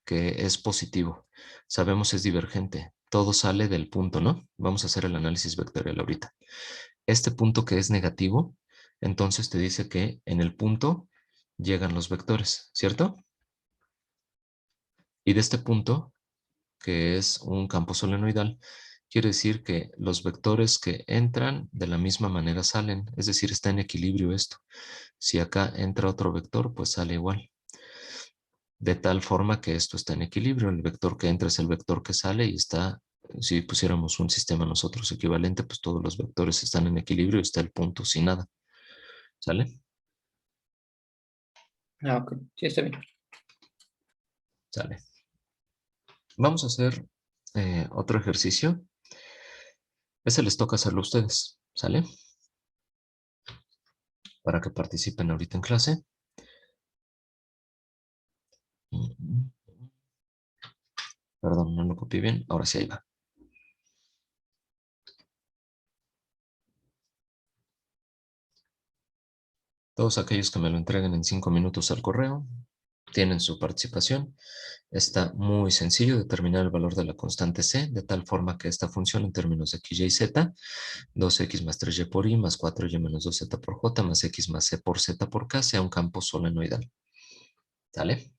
que es positivo, sabemos es divergente. Todo sale del punto, ¿no? Vamos a hacer el análisis vectorial ahorita. Este punto que es negativo, entonces te dice que en el punto llegan los vectores, ¿cierto? Y de este punto, que es un campo solenoidal, quiere decir que los vectores que entran de la misma manera salen, es decir, está en equilibrio esto. Si acá entra otro vector, pues sale igual. De tal forma que esto está en equilibrio. El vector que entra es el vector que sale y está, si pusiéramos un sistema nosotros equivalente, pues todos los vectores están en equilibrio y está el punto sin nada. ¿Sale? Ah, ok. Sí, está bien. Sale. Vamos a hacer otro ejercicio. Ese les toca hacerlo a ustedes. ¿Sale? Para que participen ahorita en clase. Perdón, no lo copié bien. Ahora sí, ahí va. Todos aquellos que me lo entreguen en 5 minutos al correo tienen su participación. Está muy sencillo determinar el valor de la constante C, de tal forma que esta función en términos de x, y, z, 2x más 3y por y más 4y menos 2z por j más x más c por z por k sea un campo solenoidal. ¿Sale?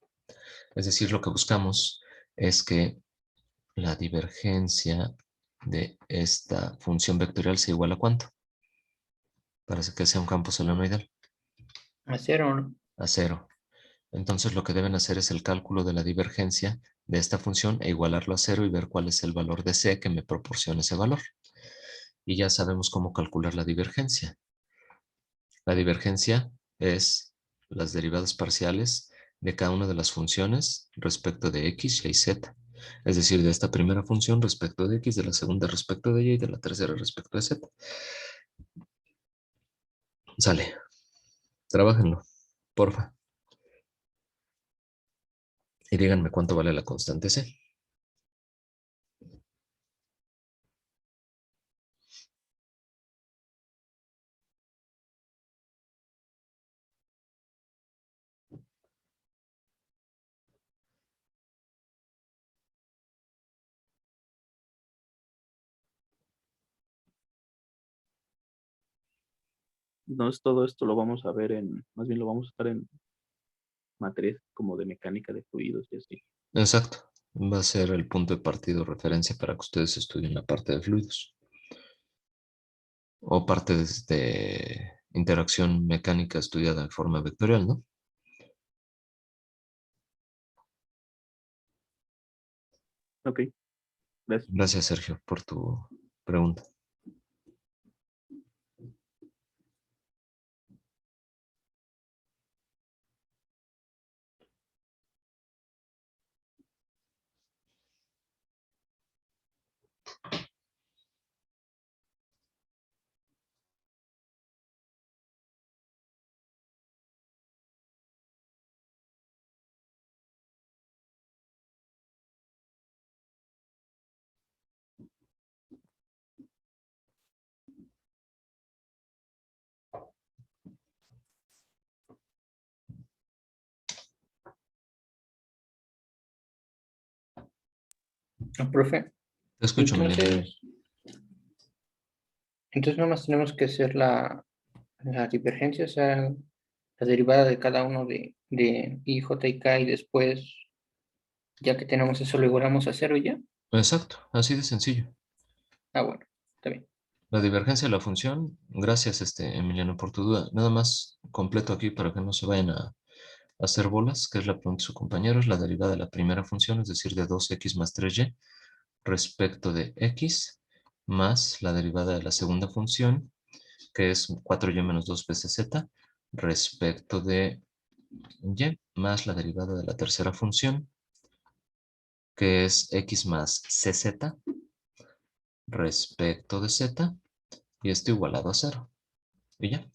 Es decir, lo que buscamos es que la divergencia de esta función vectorial sea igual a ¿cuánto? Para que sea un campo solenoidal. A cero, ¿no? A 0. Entonces lo que deben hacer es el cálculo de la divergencia de esta función e igualarlo a 0 y ver cuál es el valor de c que me proporciona ese valor. Y ya sabemos cómo calcular la divergencia. La divergencia es las derivadas parciales de cada una de las funciones respecto de x, y, z. Es decir, de esta primera función respecto de x, de la segunda respecto de y de la tercera respecto de z. Sale. Trabájenlo, porfa. Y díganme cuánto vale la constante c. Entonces todo esto lo vamos a ver más bien lo vamos a estar en materias como de mecánica de fluidos y así. Exacto. Va a ser el punto de partida o referencia para que ustedes estudien la parte de fluidos. O parte de interacción mecánica estudiada de forma vectorial, ¿no? Ok, gracias. Gracias, Sergio, por tu pregunta. Profe, Te escucho, Emiliano. entonces nomás tenemos que hacer la divergencia, o sea, la derivada de cada uno de I, J y K, y después, ya que tenemos eso, lo igualamos a cero y ya. Exacto, así de sencillo. Ah, bueno, está bien. La divergencia de la función, gracias Emiliano por tu duda. Nada más completo aquí para que no se vayan a hacer bolas, que es la pregunta de su compañero, es la derivada de la primera función, es decir, de 2x más 3y respecto de x, más la derivada de la segunda función, que es 4y menos 2 veces z, respecto de y, más la derivada de la tercera función, que es x más cz, respecto de z, y esto igualado a 0. Y ya.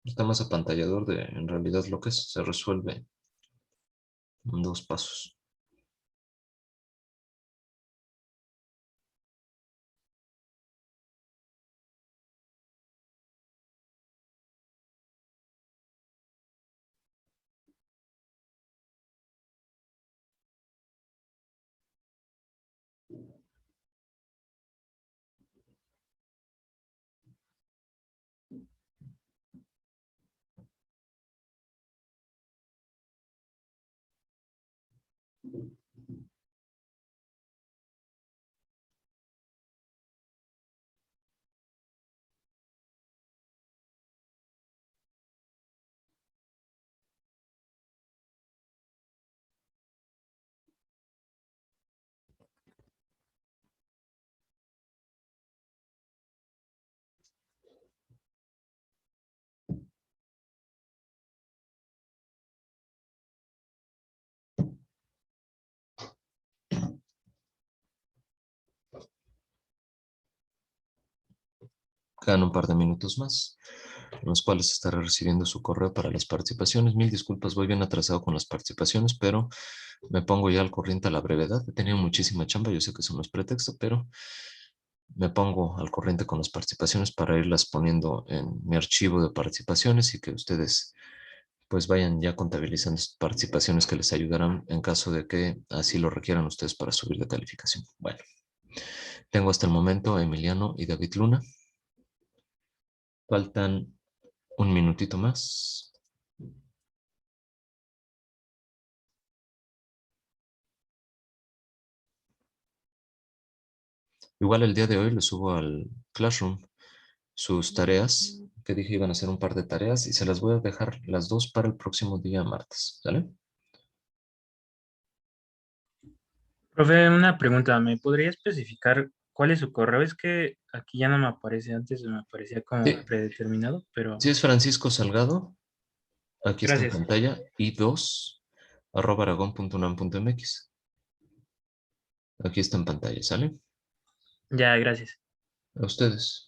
Está más apantallador de en realidad lo que es. Se resuelve en 2 pasos. Quedan un par de minutos más, en los cuales estaré recibiendo su correo para las participaciones. Mil disculpas, voy bien atrasado con las participaciones, pero me pongo ya al corriente a la brevedad. He tenido muchísima chamba, yo sé que eso no es pretexto, pero me pongo al corriente con las participaciones para irlas poniendo en mi archivo de participaciones y que ustedes pues vayan ya contabilizando sus participaciones que les ayudarán en caso de que así lo requieran ustedes para subir de calificación. Bueno, tengo hasta el momento a Emiliano y David Luna. Faltan un minutito más. Igual el día de hoy les subo al Classroom sus tareas, que dije iban a hacer un par de tareas y se las voy a dejar las dos para el próximo día martes, ¿sale? Profe, una pregunta, ¿me podría especificar cuál es su correo? Es que aquí ya no me aparece, antes me aparecía como Sí, predeterminado, pero sí es Francisco Salgado, aquí está en gracias. pantalla, i2@aragon.unam.mx. Aquí está en pantalla, ¿sale? Ya, gracias. A ustedes.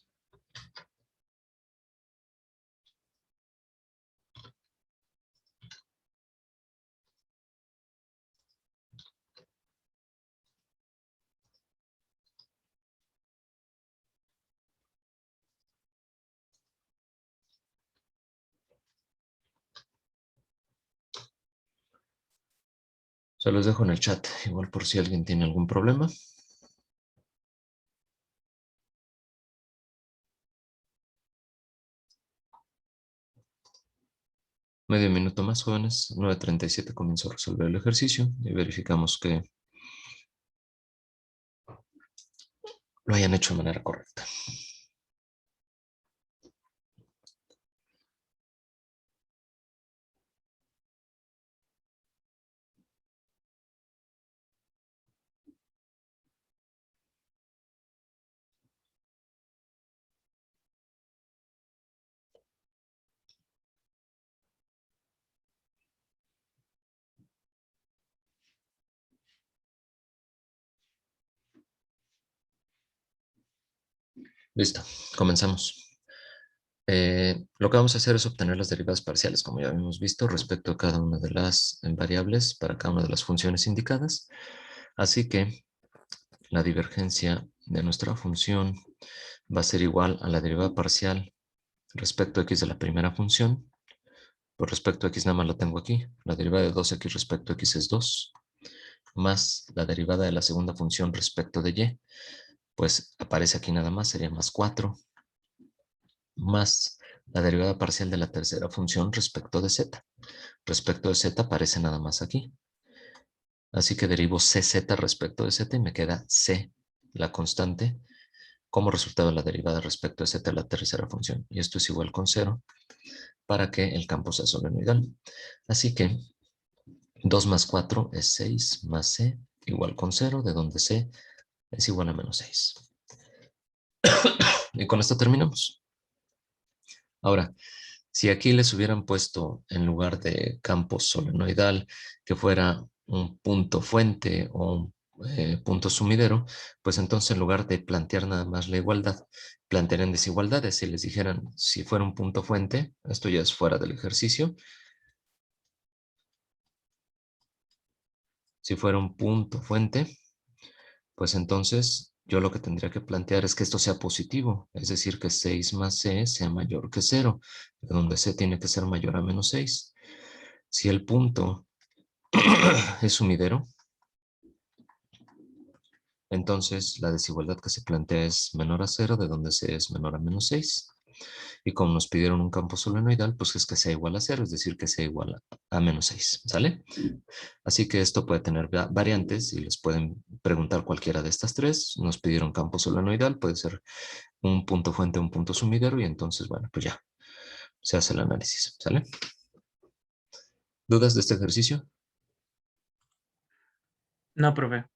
Se los dejo en el chat, igual por si alguien tiene algún problema. Medio minuto más, jóvenes. 9:37 comienzo a resolver el ejercicio y verificamos que lo hayan hecho de manera correcta. Listo, comenzamos. Lo que vamos a hacer es obtener las derivadas parciales, como ya habíamos visto, respecto a cada una de las variables para cada una de las funciones indicadas. Así que la divergencia de nuestra función va a ser igual a la derivada parcial respecto a x de la primera función. Por respecto a x nada más la tengo aquí. La derivada de 2x respecto a x es 2. más la derivada de la segunda función respecto de y, pues aparece aquí nada más, sería más 4, más la derivada parcial de la tercera función respecto de z. Respecto de z aparece nada más aquí. Así que derivo cz respecto de z y me queda c, la constante, como resultado de la derivada respecto de z la tercera función. Y esto es igual con 0 para que el campo sea solenoidal. Así que 2 más 4 es 6 más c igual con 0, de donde c es igual a menos 6. Y con esto terminamos. Ahora, si aquí les hubieran puesto en lugar de campo solenoidal que fuera un punto fuente o un punto sumidero, pues entonces en lugar de plantear nada más la igualdad, plantearían desigualdades. Si les dijeran, si fuera un punto fuente, esto ya es fuera del ejercicio, si fuera un punto fuente, pues entonces yo lo que tendría que plantear es que esto sea positivo, es decir, que 6 más c sea mayor que 0, donde c tiene que ser mayor a menos 6. Si el punto es sumidero, entonces la desigualdad que se plantea es menor a 0, de donde c es menor a menos 6. Y como nos pidieron un campo solenoidal, pues es que sea igual a 0, es decir, que sea igual a menos 6, ¿sale? Así que esto puede tener variantes y les pueden preguntar cualquiera de estas tres. Nos pidieron campo solenoidal, puede ser un punto fuente, un punto sumidero, y entonces, bueno, pues ya, se hace el análisis, ¿sale? ¿Dudas de este ejercicio? No, profe.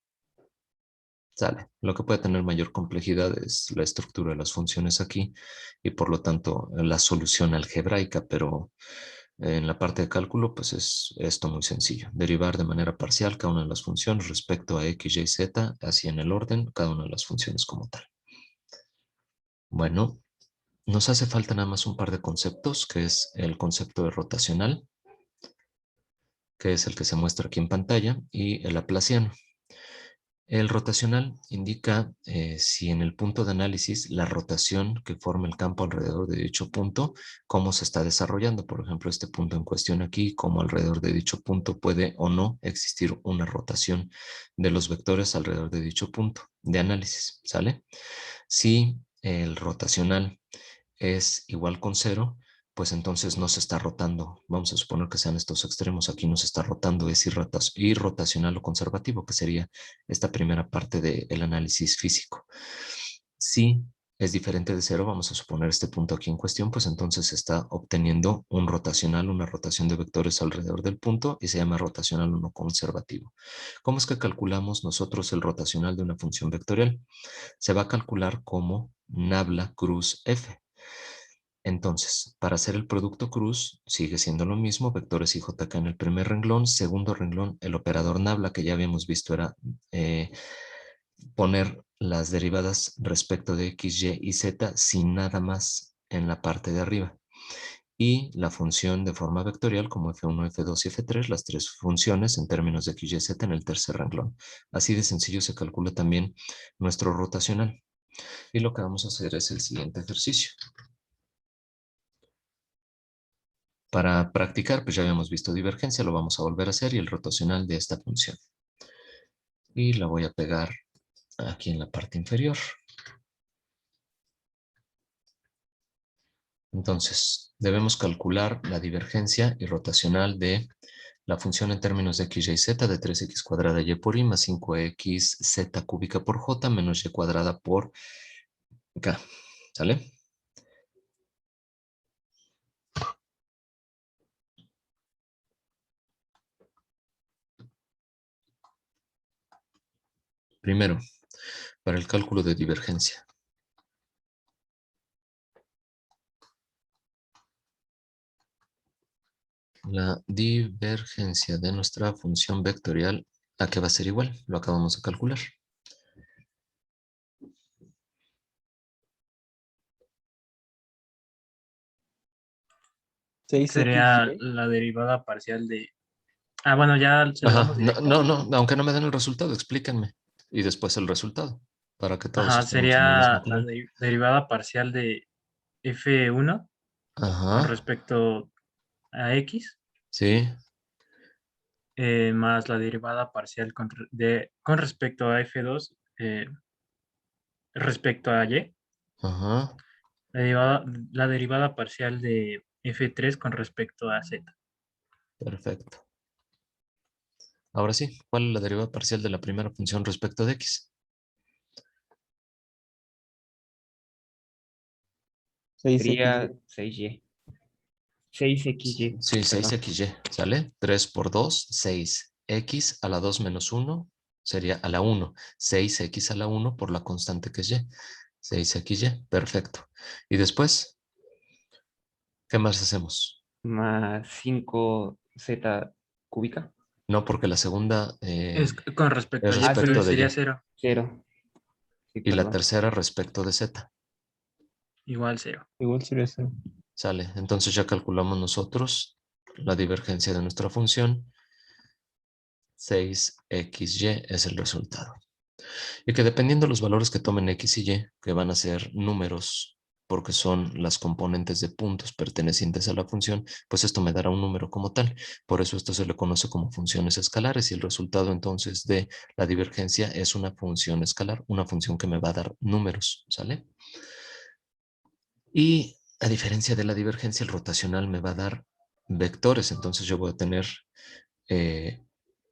Sale. Lo que puede tener mayor complejidad es la estructura de las funciones aquí y por lo tanto la solución algebraica, pero en la parte de cálculo pues es esto muy sencillo. Derivar de manera parcial cada una de las funciones respecto a x, y, z, así en el orden, cada una de las funciones como tal. Bueno, nos hace falta nada más un par de conceptos, que es el concepto de rotacional, que es el que se muestra aquí en pantalla, y el laplaciano. El rotacional indica si en el punto de análisis la rotación que forma el campo alrededor de dicho punto, cómo se está desarrollando. Por ejemplo, este punto en cuestión aquí, cómo alrededor de dicho punto puede o no existir una rotación de los vectores alrededor de dicho punto de análisis, ¿sale? Si el rotacional es igual con 0, pues entonces no se está rotando. Vamos a suponer que sean estos extremos. Aquí no se está rotando, es irrotacional o conservativo, que sería esta primera parte del análisis físico. Si es diferente de 0, vamos a suponer este punto aquí en cuestión, pues entonces se está obteniendo un rotacional, una rotación de vectores alrededor del punto y se llama rotacional o no conservativo. ¿Cómo es que calculamos nosotros el rotacional de una función vectorial? Se va a calcular como nabla cruz f. Entonces, para hacer el producto cruz, sigue siendo lo mismo, vectores i, j, k en el primer renglón, segundo renglón, el operador nabla que ya habíamos visto era poner las derivadas respecto de x, y y z sin nada más en la parte de arriba. Y la función de forma vectorial como f1, f2 y f3, las tres funciones en términos de x, y, z en el tercer renglón. Así de sencillo se calcula también nuestro rotacional. Y lo que vamos a hacer es el siguiente ejercicio. Para practicar, pues ya habíamos visto divergencia, lo vamos a volver a hacer y el rotacional de esta función. Y la voy a pegar aquí en la parte inferior. Entonces, debemos calcular la divergencia y rotacional de la función en términos de x, y, z de 3x cuadrada y por y más 5x z cúbica por j menos y cuadrada por k. ¿Sale? Primero, para el cálculo de divergencia. La divergencia de nuestra función vectorial, ¿a qué va a ser igual? Lo acabamos de calcular. Sería la derivada parcial de... Ah, bueno, ya se lo Ajá, damos no, directo. no, aunque no me den el resultado, explíquenme. Y después el resultado, para que todos Ajá, estemos en el sería mismo la canal. derivada parcial de F1 con Ajá, respecto a X sí, más la derivada parcial con respecto a F2 respecto a Y. Ajá, La derivada parcial de F3 con respecto a Z. perfecto. Ahora sí, ¿cuál es la derivada parcial de la primera función respecto de X? 6X. Sería 6y. 6xy. Sí, Perdón. 6xy, ¿sale? 3 por 2, 6. X a la 2 menos 1 sería a la 1. 6x a la 1 por la constante que es y. 6xy, perfecto. Y después, ¿qué más hacemos? Más 5z cúbica. No, porque la segunda Es con respecto es a Y, pero respecto de sería y. 0. 0. Sí, Y la perdón. tercera respecto de z. Igual 0. Igual sería 0. Sale. Entonces ya calculamos nosotros la divergencia de nuestra función. 6xy es el resultado. Y que dependiendo de los valores que tomen x y y, que van a ser números porque son las componentes de puntos pertenecientes a la función, pues esto me dará un número como tal. Por eso esto se le conoce como funciones escalares y el resultado entonces de la divergencia es una función escalar, una función que me va a dar números, ¿sale? Y a diferencia de la divergencia, el rotacional me va a dar vectores, entonces yo voy a tener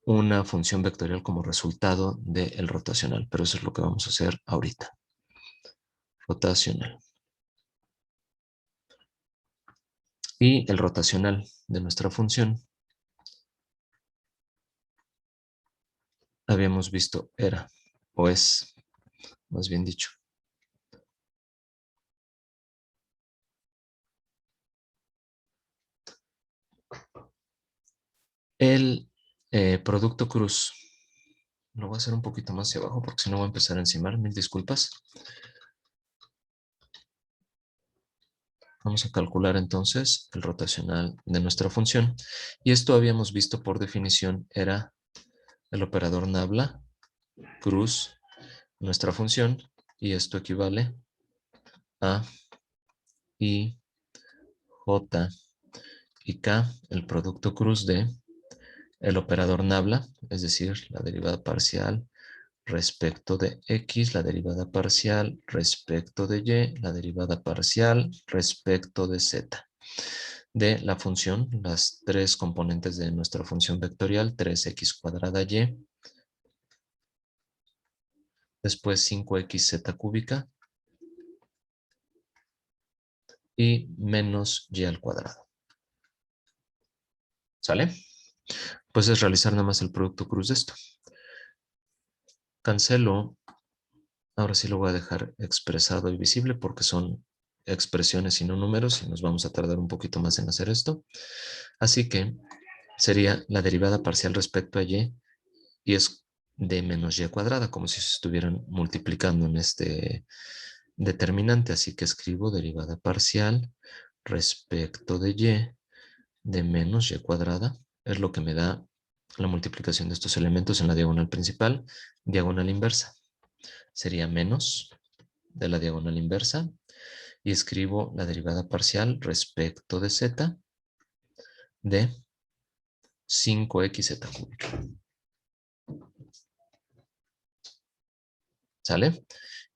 una función vectorial como resultado del rotacional, pero eso es lo que vamos a hacer ahorita. Rotacional. Y el rotacional de nuestra función, habíamos visto, era, o es, más bien dicho. El producto cruz. Lo voy a hacer un poquito más hacia abajo porque si no voy a empezar a encimar. Mil disculpas. Vamos a calcular entonces el rotacional de nuestra función. Y esto habíamos visto por definición era el operador nabla, cruz, nuestra función. Y esto equivale a I, J y K, el producto cruz de el operador nabla, es decir, la derivada parcial respecto de X, la derivada parcial respecto de Y, la derivada parcial respecto de Z. De la función, las tres componentes de nuestra función vectorial, 3x cuadrada y, después 5xz cúbica y menos y al cuadrado. ¿Sale? Pues es realizar nada más el producto cruz de esto. Cancelo. Ahora sí lo voy a dejar expresado y visible porque son expresiones y no números y nos vamos a tardar un poquito más en hacer esto. Así que sería la derivada parcial respecto a y es de menos y cuadrada, como si se estuvieran multiplicando en este determinante. Así que escribo derivada parcial respecto de y de menos y cuadrada. Es lo que me da la multiplicación de estos elementos en la diagonal principal, diagonal inversa. Sería menos de la diagonal inversa y escribo la derivada parcial respecto de z de 5xz cúbica. ¿Sale?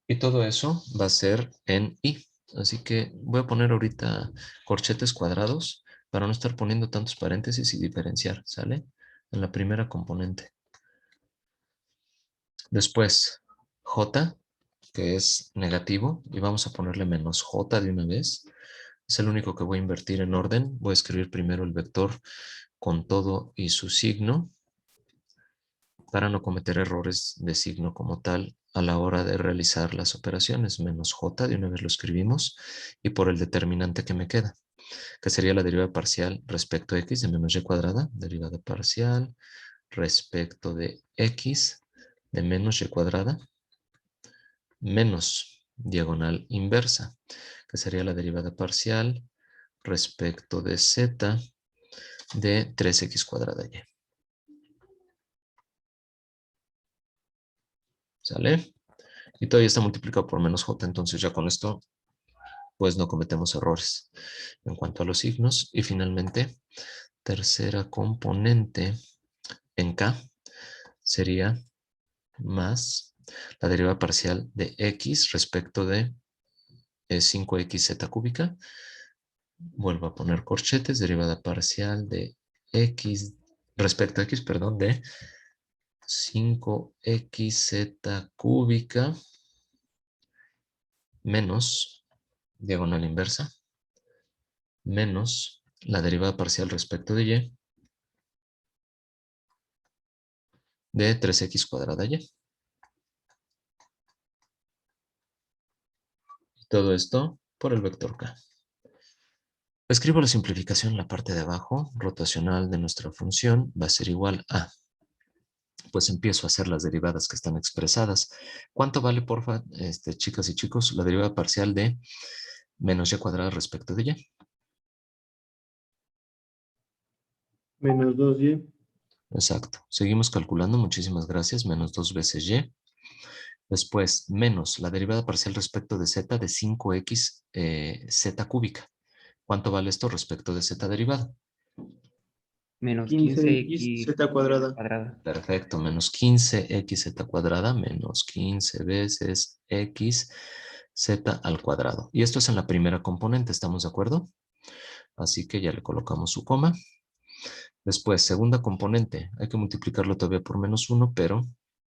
Y todo eso va a ser en i. Así que voy a poner ahorita corchetes cuadrados para no estar poniendo tantos paréntesis y diferenciar, ¿sale? En la primera componente. Después, j, que es negativo, y vamos a ponerle menos j de una vez. Es el único que voy a invertir en orden. Voy a escribir primero el vector con todo y su signo para no cometer errores de signo como tal a la hora de realizar las operaciones. Menos j, de una vez lo escribimos, y por el determinante que me queda, que sería la derivada parcial respecto a x de menos y cuadrada, derivada parcial respecto de x de menos y cuadrada, menos diagonal inversa, que sería la derivada parcial respecto de z de 3x cuadrada y. ¿Sale? Y todavía está multiplicado por menos j, entonces ya con esto pues no cometemos errores en cuanto a los signos. Y finalmente, tercera componente en K sería más la derivada parcial de X respecto de 5xz cúbica. Vuelvo a poner corchetes, derivada parcial de X respecto a X, perdón, de 5xz cúbica menos diagonal inversa menos la derivada parcial respecto de Y de 3x cuadrada Y. Todo esto por el vector K. Escribo la simplificación en la parte de abajo. Rotacional de nuestra función va a ser igual a, pues empiezo a hacer las derivadas que están expresadas. ¿Cuánto vale, porfa, chicas y chicos, la derivada parcial de menos y cuadrada respecto de Y? Menos 2y. Exacto. Seguimos calculando. Muchísimas gracias. Menos 2 veces Y. Después, menos la derivada parcial respecto de Z de 5x Z cúbica. ¿Cuánto vale esto respecto de Z derivada? Menos 15x 15x z cuadrada. cuadrada. Perfecto. Menos 15xz cuadrada menos 15 veces x z al cuadrado. Y esto es en la primera componente, ¿estamos de acuerdo? Así que ya le colocamos su coma. Después, segunda componente. Hay que multiplicarlo todavía por menos 1, pero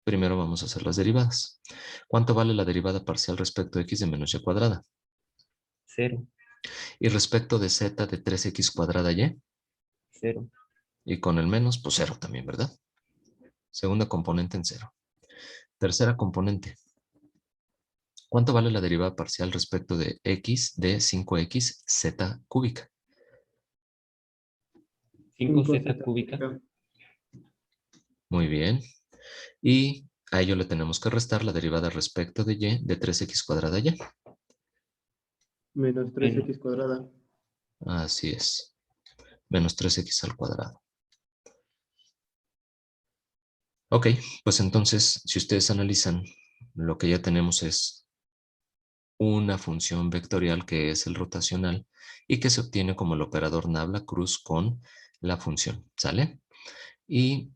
primero vamos a hacer las derivadas. ¿Cuánto vale la derivada parcial respecto de x de menos y cuadrada? 0. Y respecto de z de 3x cuadrada y. 0. Y con el menos, pues 0 también, ¿verdad? Segunda componente en 0. Tercera componente. ¿Cuánto vale la derivada parcial respecto de x de 5x z cúbica? 5z cúbica. Muy bien. Y a ello le tenemos que restar la derivada respecto de y de 3x cuadrada y. Menos 3x cuadrada. Así es. Menos 3x al cuadrado. Ok, pues entonces, si ustedes analizan, lo que ya tenemos es una función vectorial que es el rotacional y que se obtiene como el operador Nabla-Cruz con la función, ¿sale? Y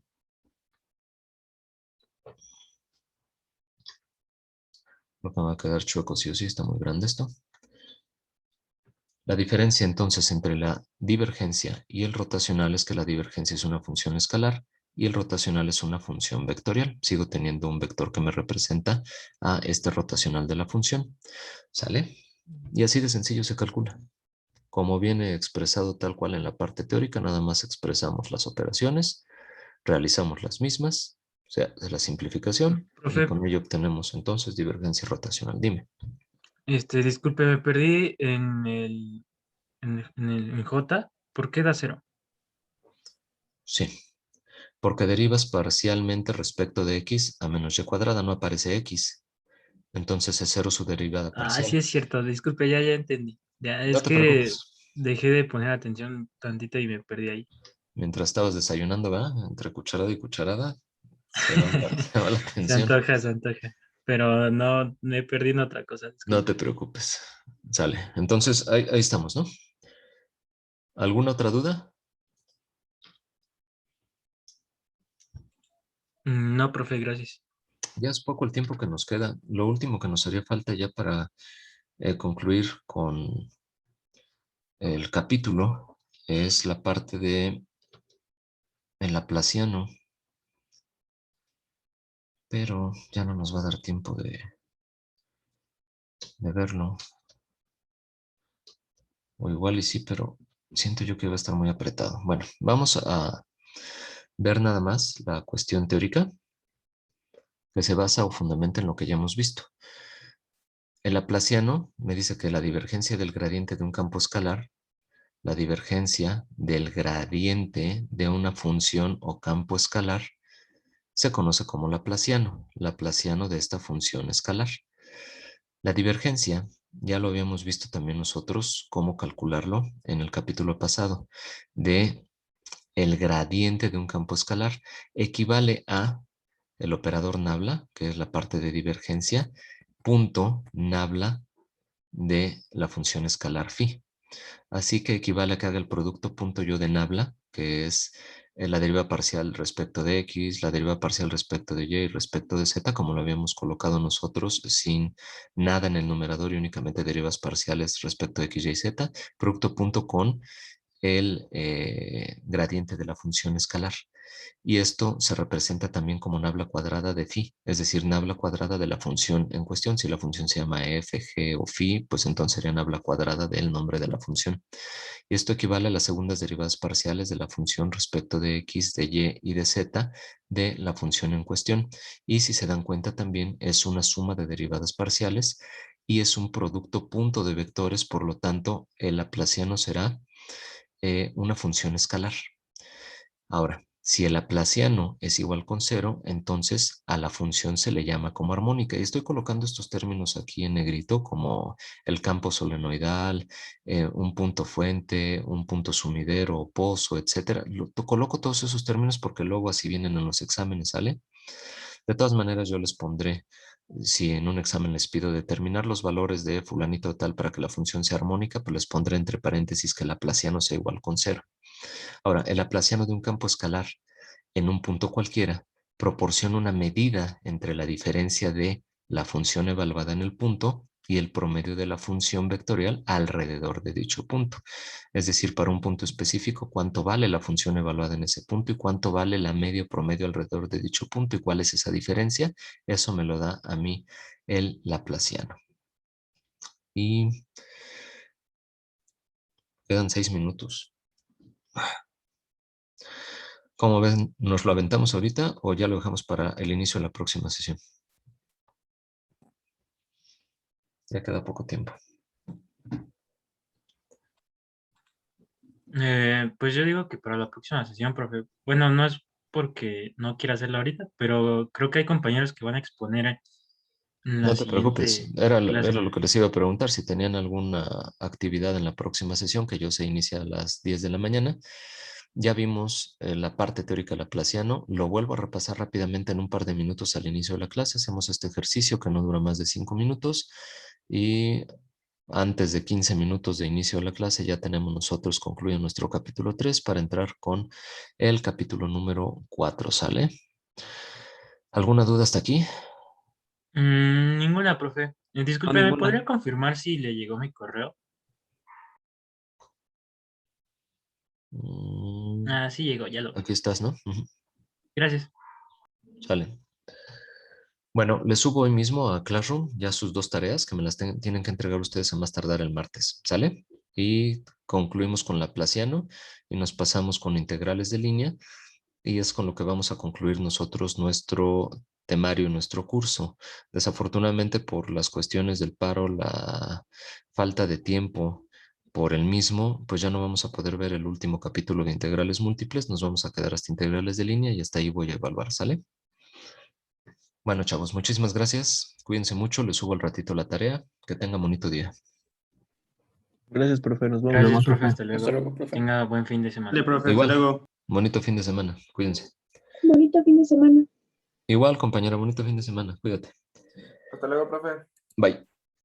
lo que me va a quedar chueco sí o sí, está muy grande esto. La diferencia entonces entre la divergencia y el rotacional es que la divergencia es una función escalar y el rotacional es una función vectorial. Sigo teniendo un vector que me representa a este rotacional de la función. ¿Sale? Y así de sencillo se calcula. Como viene expresado tal cual en la parte teórica, nada más expresamos las operaciones, realizamos las mismas, o sea, de la simplificación, y Profe, con ello obtenemos entonces divergencia rotacional. Dime. disculpe, me perdí en J. ¿Por qué da 0? Sí. Porque derivas parcialmente respecto de x a menos y cuadrada, no aparece x. Entonces es 0 su derivada Ah, parcial. sí es cierto, disculpe, ya entendí. Ya, No es te que preocupes. dejé de poner atención tantito y me perdí ahí. Mientras estabas desayunando, ¿verdad? Entre cucharada y cucharada, se va la Se atención. antoja, se antoja. Pero no, me perdí en otra cosa, No te disculpe. preocupes. Sale. Entonces, ahí estamos, ¿no? ¿Alguna otra duda? No, profe, gracias. Ya es poco el tiempo que nos queda. Lo último que nos haría falta ya para concluir con el capítulo es la parte de el laplaciano. Pero ya no nos va a dar tiempo de verlo. O igual y sí, pero siento yo que va a estar muy apretado. Bueno, vamos a ver nada más la cuestión teórica que se basa o fundamenta en lo que ya hemos visto. El laplaciano me dice que la divergencia del gradiente de un campo escalar, la divergencia del gradiente de una función o campo escalar, se conoce como laplaciano de esta función escalar. La divergencia, ya lo habíamos visto también nosotros, cómo calcularlo en el capítulo pasado, de el gradiente de un campo escalar, equivale a el operador nabla, que es la parte de divergencia, punto nabla de la función escalar phi. Así que equivale a que haga el producto punto yo de nabla, que es la deriva parcial respecto de x, la deriva parcial respecto de y y respecto de z, como lo habíamos colocado nosotros, sin nada en el numerador y únicamente derivas parciales respecto de x, y, z, producto punto con el gradiente de la función escalar. Y esto se representa también como nabla cuadrada de phi, es decir, nabla cuadrada de la función en cuestión. Si la función se llama f, g o phi, pues entonces sería nabla cuadrada del nombre de la función. Y esto equivale a las segundas derivadas parciales de la función respecto de x, de y y de z de la función en cuestión. Y si se dan cuenta también es una suma de derivadas parciales y es un producto punto de vectores, por lo tanto el laplaciano será una función escalar. Ahora, si el laplaciano es igual con 0, entonces a la función se le llama como armónica. Y estoy colocando estos términos aquí en negrito como el campo solenoidal, un punto fuente, un punto sumidero o pozo, etc. Coloco todos esos términos porque luego así vienen en los exámenes, ¿sale? De todas maneras, yo les pondré, si en un examen les pido determinar los valores de fulanito tal para que la función sea armónica, pues les pondré entre paréntesis que el laplaciano sea igual con 0. Ahora, el laplaciano de un campo escalar en un punto cualquiera proporciona una medida entre la diferencia de la función evaluada en el punto y el promedio de la función vectorial alrededor de dicho punto. Es decir, para un punto específico, cuánto vale la función evaluada en ese punto y cuánto vale la media promedio alrededor de dicho punto y cuál es esa diferencia. Eso me lo da a mí el laplaciano. Y quedan 6 minutos. ¿Cómo ven? ¿Nos lo aventamos ahorita o ya lo dejamos para el inicio de la próxima sesión? Ya queda poco tiempo. Pues yo digo que para la próxima sesión, profe, bueno, no es porque no quiera hacerla ahorita, pero creo que hay compañeros que van a exponer en la No te preocupes. siguiente Era clase. lo que les iba a preguntar, si tenían alguna actividad en la próxima sesión, que yo se inicia a las 10 de la mañana. Ya vimos la parte teórica laplaciano. Lo vuelvo a repasar rápidamente en un par de minutos al inicio de la clase. Hacemos este ejercicio que no dura más de 5 minutos y antes de 15 minutos de inicio de la clase ya tenemos nosotros concluido nuestro capítulo 3 para entrar con el capítulo número 4, ¿sale? ¿Alguna duda hasta aquí? Ninguna, profe. No, Disculpe, ¿me ninguna. podría confirmar si le llegó mi correo? Mm, Ah, sí llegó, ya lo vi. Aquí estás, ¿no? Ujú. Gracias. Sale. Bueno, les subo hoy mismo a Classroom ya sus 2 tareas que me las tienen que entregar ustedes a más tardar el martes, ¿sale? Y concluimos con Laplaciano y nos pasamos con integrales de línea y es con lo que vamos a concluir nosotros nuestro temario, nuestro curso. Desafortunadamente por las cuestiones del paro, la falta de tiempo por el mismo, pues ya no vamos a poder ver el último capítulo de integrales múltiples, nos vamos a quedar hasta integrales de línea y hasta ahí voy a evaluar, ¿sale? Bueno, chavos, muchísimas gracias. Cuídense mucho, les subo al ratito la tarea. Que tengan bonito día. Gracias, profe. Nos vemos. Gracias, vemos, profe. profe. Hasta Hasta luego. luego, profe. Tenga buen fin de Dale, semana. profe, hasta Igual, luego. bonito fin de semana. Cuídense. Bonito fin de semana. Igual, compañera, bonito fin de semana. Cuídate. Hasta luego, profe. Bye.